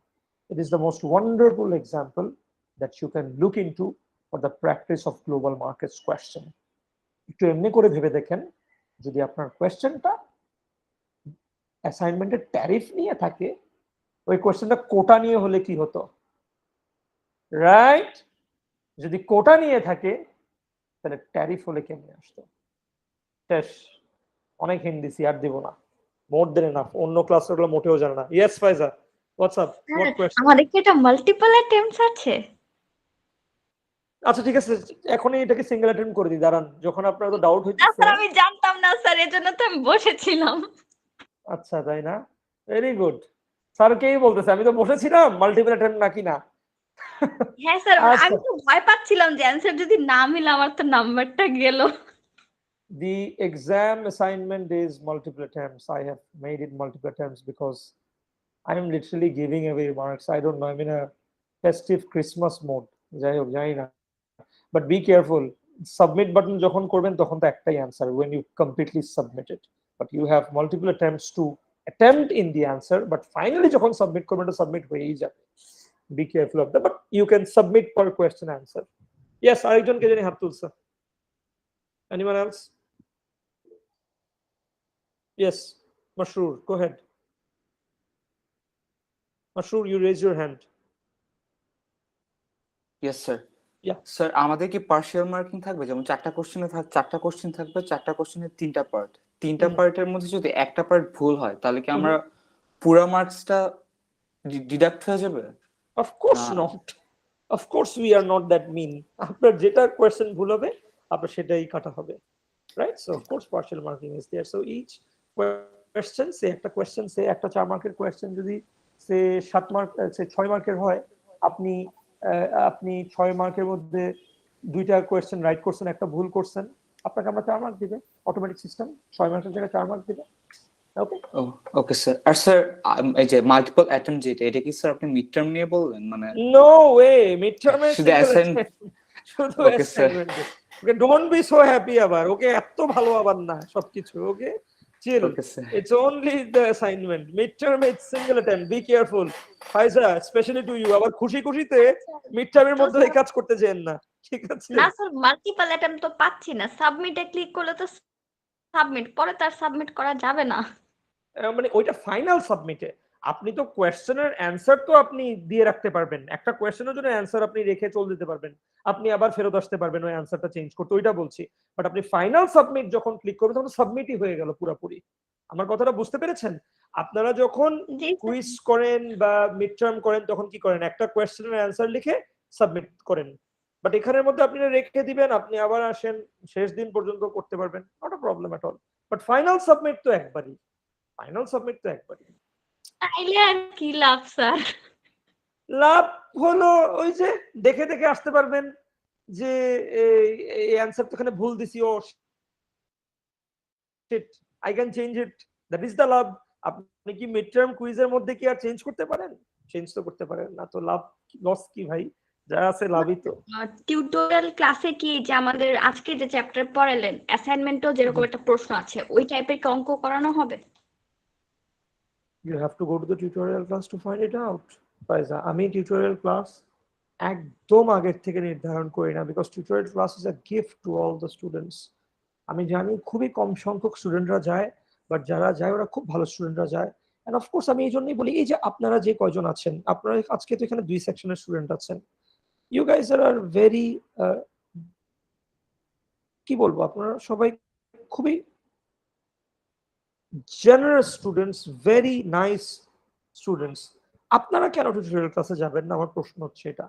It is the most wonderful example that you can look into for the practice of global markets question. একটু এমনি করে ভেবে দেখেন, যদি আপনার কোয়েশ্চেনটা অ্যাসাইনমেন্টের ট্যারিফ নিয়ে থাকে, ওই কোয়েশ্চেনটা কোটা নিয়ে হলে কি হতো, রাইট? যদি কোটা নিয়ে থাকে তাহলে ট্যারিফ হলে কেমনে আসতো? শেষ, অনেক হিন্দি আর দিব না, মোর দেন এনাফ। অন্য ক্লাসগুলো মোটেও জানে না। Yes Faiza, what's up, what question? আমাদের কি এটা মাল্টিপল অ্যাটেম্পটস আছে? আচ্ছা ঠিক আছে, এখনই এটাকে সিঙ্গেল অ্যাটেম্প্ট করে দিই, দাঁড়ান। যখন আপনার তো ডাউট না হইতেছে। স্যার, আমি জানতাম না স্যার, এজন্য তো আমি বসেছিলাম। আচ্ছা তাই না, ভেরি গুড। স্যার কেই বলতেছে, আমি তো বসেছিলাম মাল্টিপল অ্যাটেম্প্ট নাকি না। হ্যাঁ স্যার, আমি তো ভয় পাচ্ছিলাম যে অ্যানসার যদি না মিলে আমার তো নাম্বারটা গেল। The exam assignment is multiple attempts. I have made it multiple attempts because I am literally giving away marks. I don't know, I'm in a festive Christmas mode. যাই হোক, জানি না, but be careful. Submit button যখন করবেন তখন তো একটাই answer when you completely submit it, but you have multiple attempts to attempt in the answer, but finally যখন submit করবেন তো submit হয়েই যাবে। Be careful of that, but you can submit per question answer. Yes, আরেকজনকে জানি হাত তুলছে। Anyone else? Yes, Mashroor, go ahead. Mashroor, you raise your hand. Yes sir. Yeah. Sir আমাদের কি পার্শিয়াল মার্কিং থাকবে? যেমন চারটা কোশ্চেনে চারটা কোশ্চেন থাকবে, চারটা কোশ্চেনের তিনটা পার্ট। তিনটা পার্টের মধ্যে যদি একটা পার্ট ভুল হয় তাহলে কি আমরা পুরো মার্কসটা ডিডাক্ট হয়ে যাবে? Of course not. Of course we are not that mean. আপনার যেটা কোয়েশ্চেন ভুল হবে আপনার সেটাই কাটা হবে, right? So of course partial marking is there. So each question, সে একটা কোয়েশ্চেন, সে একটা 4 মার্কের কোয়েশ্চেন যদি সে 7 মার্ক, সে 6 মার্কের হয়, আপনি 6 মার্কের মধ্যে 2টা কোয়েশ্চেন রাইট করছেন, একটা ভুল করছেন, আপনাকে আমরা 4 মার্ক দিবে অটোমেটিক সিস্টেম। 6 মার্কের জায়গায় 4 মার্ক দিবে। ওকে ওকে স্যার। আর স্যার এই যে মাল্টিপল অ্যাটেম্পট যেটা, এটা কি স্যার আপনি মিড টার্ম নিয়ে বললেন? মানে নো ওয়ে, মিড টার্মে শুধু অ্যাসাইনমেন্ট? শুধু assignment. Okay, don't be so happy আবার, ওকে এত ভালো আবার না সবকিছু, ওকে চিল। It's only the assignment. Midterm it's single attempt. Be careful. Faiza, especially to you. আবার খুশি খুশিতে মিডটার্মের মধ্যে এই কাজ করতে যেন না, ঠিক আছে? না স্যার, মাল্টিপল অ্যাটেম্পট তো পাচ্ছি না। সাবমিটে ক্লিক করলে তো সাবমিট, পরে তার সাবমিট করা যাবে না। মানে ওইটা ফাইনাল সাবমিটে আপনি তো কোয়েশ্চেনের অ্যানসার তো আপনি দিয়ে রাখতে পারবেন, একটা কোয়েশ্চেনের জন্য অ্যানসার আপনি রেখে চলে যেতে পারবেন, আপনি আবার ফেরত আসতে পারবেন ওই অ্যানসারটা চেঞ্জ করতে, ওইটা বলছি। বাট আপনি ফাইনাল সাবমিট যখন ক্লিক করবেন তখন সাবমিটই হয়ে গেল পুরোপুরি। আমার কথাটা বুঝতে পেরেছেন? আপনারা যখন কুইজ করেন বা মিড টার্ম করেন তখন কি করেন, একটা কোয়েশ্চেনের অ্যানসার লিখে সাবমিট করেন, বাট এখানের মধ্যে আপনি রেখে দিবেন, আপনি আবার আসেন, শেষ দিন পর্যন্ত করতে পারবেন, not a problem at all. But final submit তো একবারই, ফাইনাল সাবমিট তো একবারই। তাইলে আর কি লাভ স্যার? লাভ হলো ওই যে দেখে দেখে আসতে পারবেন যে এই অ্যানসার তো এখানে ভুল দিছি, oh shit I can change it, that is the love. আপনি কি মিড টার্ম কুইজের মধ্যে কি আর চেঞ্জ করতে পারেন? চেঞ্জ তো করতে পারেন না, তো লাভ লস কি ভাই, যা আছে লাভই তো। টিউটোরিয়াল ক্লাসে কি যে আমাদের আজকে যে চ্যাপ্টার পড়ালেন, অ্যাসাইনমেন্টও যেরকম একটা প্রশ্ন আছে ওই টাইপের কি অঙ্ক করানো হবে? You have to go to the tutorial class to find it out. Faiza, আমি টিউটোরিয়াল ক্লাস একদম আগের থেকে নির্ধারণ করি না, because tutorial class is a gift to all the students. আমি জানি খুবই কম সংখ্যক স্টুডেন্টরা যায়, বাট যারা যায় ওরা খুব ভালো স্টুডেন্টরা যায়। এন্ড অফকোর্স আমি এই জন্যই বলি, এই যে আপনারা যে কয়জন আছেন, আপনারা আজকে তো এখানে 2 সেকশনের স্টুডেন্ট আছেন, ইউ গাইজ আর ভেরি, কি বলবো, আপনারা সবাই খুবই generous students, very nice students. আপনারা কেন টিউটোরিয়াল ক্লাসে যাবেন না, আমার প্রশ্ন হচ্ছে এটা।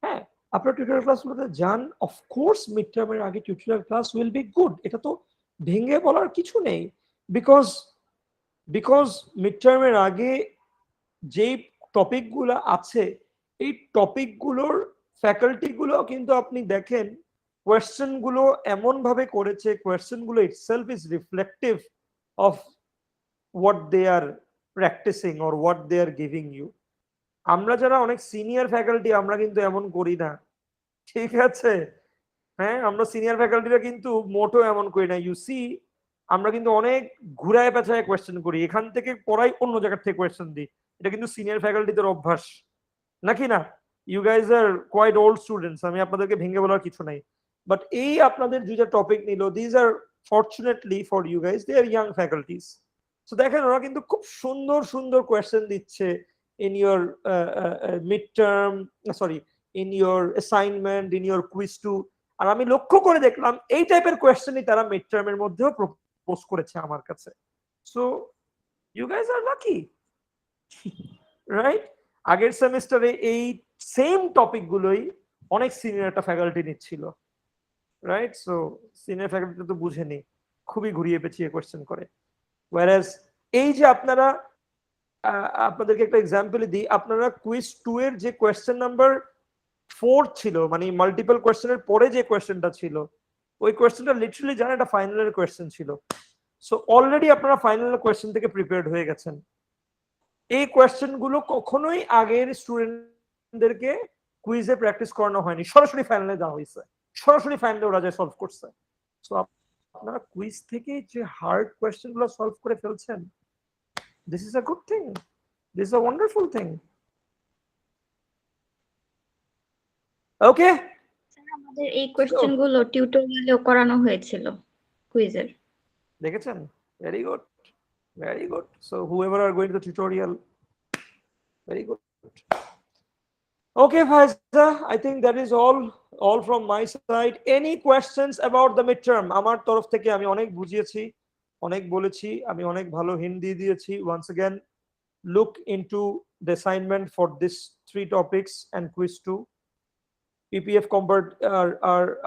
হ্যাঁ, আপনারা টিউটোরিয়াল ক্লাসগুলোতে যান, অফকোর্স মিড টার্মের আগে tutorial class will be good, এটা তো ভেঙে বলার কিছু নেই। বিকজ মিড টার্মের আগে যেই টপিকগুলো আছে, এই টপিকগুলোর ফ্যাকাল্টিগুলো কিন্তু আপনি দেখেন কোয়েশ্চেনগুলো এমন ভাবে করেছে, কোয়েশ্চেনগুলো itself is reflective of what they are practicing or what they are giving you. আমরা যারা অনেক সিনিয়র ফ্যাকাল্টি আমরা কিন্তু এমন করি না, ঠিক আছে? হ্যাঁ, আমরা সিনিয়র ফ্যাকাল্টিরা কিন্তু মোটো এমন করি না। ইউ সি, আমরা কিন্তু অনেক ঘুরায় পেঁচায় কোয়েশ্চেন করি, এখান থেকে পড়াই অন্য জায়গা থেকে কোয়েশ্চেন দিই। এটা কিন্তু সিনিয়র ফ্যাকাল্টিদের অভ্যাস, নাকি না? You guys are quite old students, আমি আপনাদেরকে ভেঙে বলার কিছু নাই। বাট এই আপনাদের দুইটা টপিক নিল, these are fortunately for you guys they are young faculties. সো দেখেন ওরা কিন্তু খুব সুন্দর সুন্দর কোয়েশ্চেন দিচ্ছে in your mid term, sorry, in your assignment, in your quiz 2। আর আমি লক্ষ্য করে দেখলাম এই টাইপের কোয়েশ্চেনই তারা মিড টার্মের মধ্যেও প্রপোজ করেছে আমার কাছে। So you guys are lucky, right? আগের সেমিস্টারে এই সেম টপিক গুলোই অনেক সিনিয়র একটা ফ্যাকাল্টি নিচ্ছিল, রাইট? সো সিনিয়র ফ্যাকাল্টি তো বুঝেনি, খুবই ঘুরিয়ে পেঁচিয়ে কোয়েশ্চেন করে। Whereas এই যে আপনারা, আপনাদেরকে একটা এক্সাম্পল দিই, আপনারা কুইজ 2 এর যে কোয়েশ্চেন নাম্বার 4 ছিল, মানে মাল্টিপল কোয়েশ্চেনের পরে যে কোয়েশ্চেনটা ছিল, ওই কোয়েশ্চেনটা লিটারালি জানেন এটা ফাইনালের কোয়েশ্চেন ছিল। সো অলরেডি আপনারা ফাইনাল কোয়েশ্চেন থেকে প্রিপেয়ার্ড হয়ে গেছেন। এই কোয়েশ্চেন গুলো কখনোই আগের স্টুডেন্টদেরকে কুইজে প্র্যাকটিস করানো হয়নি, সরাসরি ফাইনালে দেওয়া হয়েছে, সরাসরি ফাইনালে ওরা যে সলভ করছে। সো আপনারা কুইজ থেকে যে হার্ড কোয়েশ্চেন গুলো সলভ করে ফেলছেন, this is a good thing, this is a wonderful thing. Okay, আমাদের এই কোশ্চেন গুলো টিউটোরিয়ালেও করানো হয়েছিল কুইজের, দেখেছেন? Very good, very good. So whoever are going to the tutorial, very good. Okay, Faiza, I think that is all from my side. Any questions about the midterm? আমার তরফ থেকে আমি অনেক বুঝিয়েছি, অনেক বলেছি, আমি অনেক ভালো হিন্দি দিয়েছি। Once again, look into the assignment for this 3 topics and quiz 2. PPF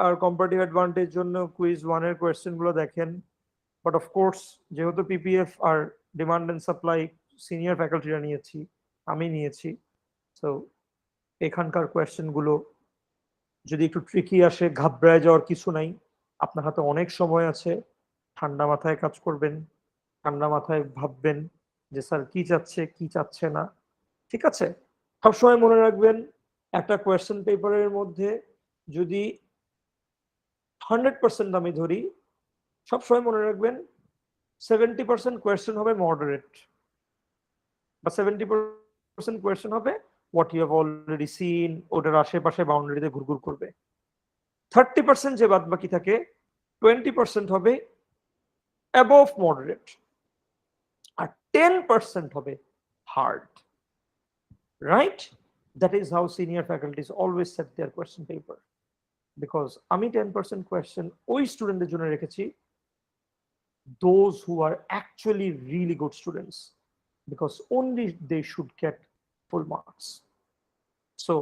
our comparative advantage জন্য quiz 1 এর কোয়েশ্চেন গুলো দেখেন। But of course, যেহেতু PPF আর demand and supply সিনিয়র ফ্যাকাল্টিরা নিয়েছি, আমি নিয়েছি, সো এখানকার কোয়েশ্চেন গুলো যদি একটু ট্রিকি আসে, ঘাবড়ায় যাওয়ার কিছু নাই। আপনার হাতে অনেক সময় আছে, ঠান্ডা মাথায় কাজ করবেন, ঠান্ডা মাথায় ভাববেন যে স্যার কি চাচ্ছে কি চাচ্ছে না, ঠিক আছে? সবসময় মনে রাখবেন একটা কোয়েশ্চেন পেপারের মধ্যে যদি 100% আমি ধরি, সবসময় মনে রাখবেন 70% কোয়েশ্চেন হবে মডারেট, বা 70% কোয়েশ্চেন হবে what you have already seen, ওটার আশেপাশে বাউন্ডারিতে ঘুরঘুর করবে। 30% যে বাদ বাকি থাকে, 20% হবে above moderate, আর 10% হবে hard, right? That is how senior faculties always set their question paper, because আমি 10% question ওই স্টুডেন্টদের জন্য রেখেছি, those who are actually really good students, because only they should get full marks. So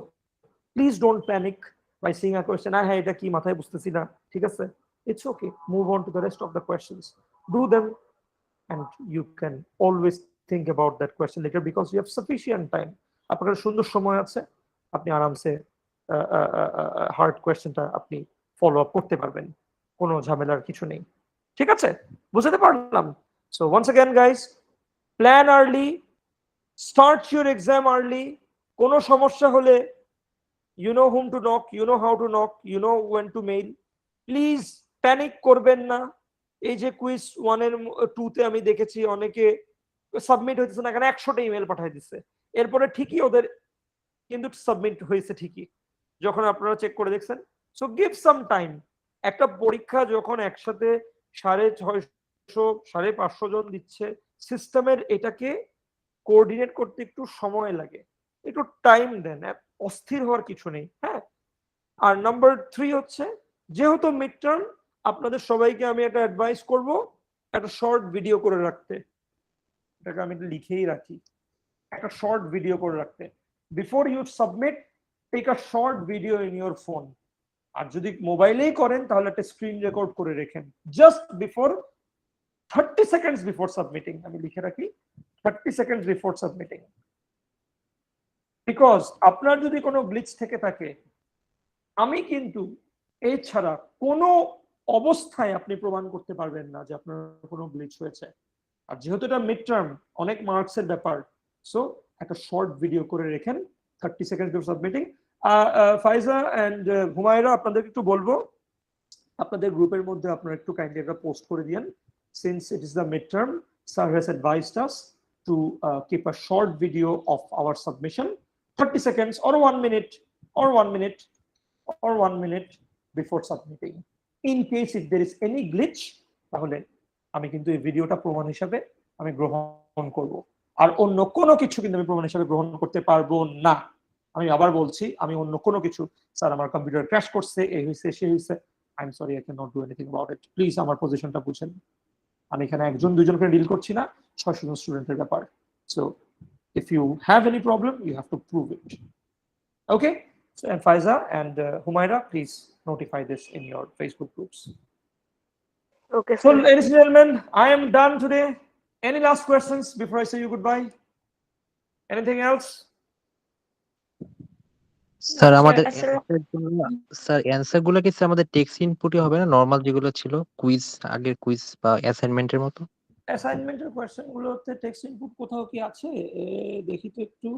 please don't panic by seeing a question, হ্যাঁ এটা কি মাথায় বুঝতেছি না, ঠিক আছে? It's okay, move on to the rest of the questions, do them, and you can always think about that question later, because you have sufficient time. আপনার সুন্দর সময় আছে, আপনি আরামসে হার্ড কোয়েশ্চেনটা আপনি ফলো আপ করতে পারবেন, কোনো ঝামেলার কিছু নেই, ঠিক আছে? বুঝতে পারলাম? So once again guys, plan early, start your exam early. কোনো সমস্যা হলে you know whom to knock, you know how to knock, you know when to mail. Please panic করবেন না। এই যে কুইজ 1 এর 2 তে আমি দেখেছি অনেকে সাবমিট হইতেছে না, এখানে 100টা ইমেল পাঠিয়ে দিচ্ছে, এরপরে ঠিকই ওদের কিন্তু সাবমিট হয়েছে ঠিকই, যখন আপনারা চেক করে দেখছেন। So give some time. একটা পরীক্ষা যখন একসাথে 650 550 জন দিচ্ছে, সিস্টেমের এটাকে কোঅর্ডিনেট করতে একটু সময় লাগে, একটু টাইম দেন, অস্থির হওয়ার কিছু নেই। হ্যাঁ, আর নাম্বার 3 হচ্ছে, যেহেতু মিড টার্ম, আপনাদের সবাইকে আমি একটা অ্যাডভাইস করব একটা শর্ট ভিডিও করে রাখতে। এটাকে আমি লিখেই রাখি, একটা শর্ট ভিডিও করে রাখতে। Before you submit, take a short video in your phone. আর যদি মোবাইলেই করেন তাহলে একটা স্ক্রিন রেকর্ড করে রেখেন, just before 30 seconds before submitting. আমি লিখে রাখি 30 সেকেন্ডস বিফোর সাবমিটিং। বিকজ আপনার যদি কোনো গ্লিচ থেকে থাকে, আমি কিন্তু এছাড়া কোনো অবস্থায় আপনি প্রমাণ করতে পারবেন না যে আপনার কোনো গ্লিচ হয়েছে। আর যেহেতু এটা মিড টার্ম, অনেক মার্কসের ব্যাপার, সো একটা শর্ট ভিডিও করে রেখেন 30 second before submitting. Faiza and Humaira, আপনাদের একটু বলবো, আপনাদের গ্রুপের মধ্যে আপনারা একটু কাইন্ডলি একটা পোস্ট করে দিয়েন, since it is the mid term, sir has advised us to keep a short video of our submission, 30 seconds or 1 minute or 1 minute or 1 minute before submitting. In case if there is any glitch, তাহলে আমি কিন্তু এই ভিডিওটা প্রমাণ হিসাবে আমি গ্রহণ করব, আর অন্য কোনো কিছু কিন্তু আমি প্রমাণ হিসাবে গ্রহণ করতে পারবো না। আমি আবার বলছি, আমি অন্য কোনো কিছু, স্যার আমার কম্পিউটার ক্র্যাশ করছে, এই হয়েছে সে হয়েছে, I am sorry, I can not do anything about it. Please আমার পজিশনটা বুঝেন, আমি এখানে একজন দুজনকে ডিল করছি না, 600 জন স্টুডেন্টের ব্যাপার। So if you have any problem, you have to prove it. Okay? So, and Faiza and Humaira, please notify this in your Facebook groups. Okay, So, sir. ladies and gentlemen, I am done today. Any last questions before I say you goodbye? Anything else? Sir No, sir. আমাদের আসলে sir answer গুলো কি sir আমাদের text ইনপুটই হবে না, normal যেগুলো ছিল quiz, আগের কুইজ বা অ্যাসাইনমেন্টের মতো? অ্যাসাইনমেন্টের কোয়েশ্চেন গুলোতে টেক্সট ইনপুট কোথাও কি আছে? দেখি তো একটু।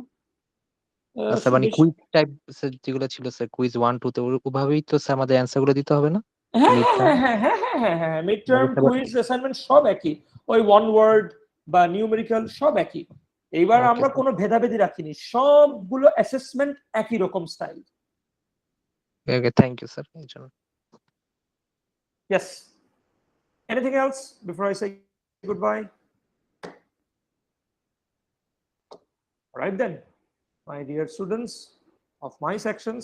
স্যার মানে কুইজ টাইপ যেগুলো ছিল স্যার, কুইজ 1 2 তে ওভাবেই তো স্যার আমাদের অ্যান্সার গুলো দিতে হবে না? হ্যাঁ মিড হ্যাঁ টার্ম হ্যাঁ হ্যাঁ হ্যাঁ হ্যাঁ হ্যাঁ, মিড টার্ম, কুইজ, অ্যাসাইনমেন্ট সব একই, ওই ওয়ান ওয়ার্ড বা নিউমেরিক্যাল সব একই। এইবার ওকে আমরা কোনো ভেদাভেদি রাখিনি, সবগুলো অ্যাসেসমেন্ট একই রকম style. Okay, thank you sir এই জন্য। Yes. Anything else before I say goodbye? All right then, my dear students of my sections,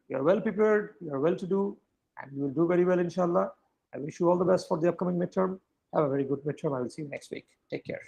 you are well prepared, you are well to do, and you will do very well, inshallah. I wish you all the best for the upcoming midterm. Have a very good midterm. I will see you next week. Take care.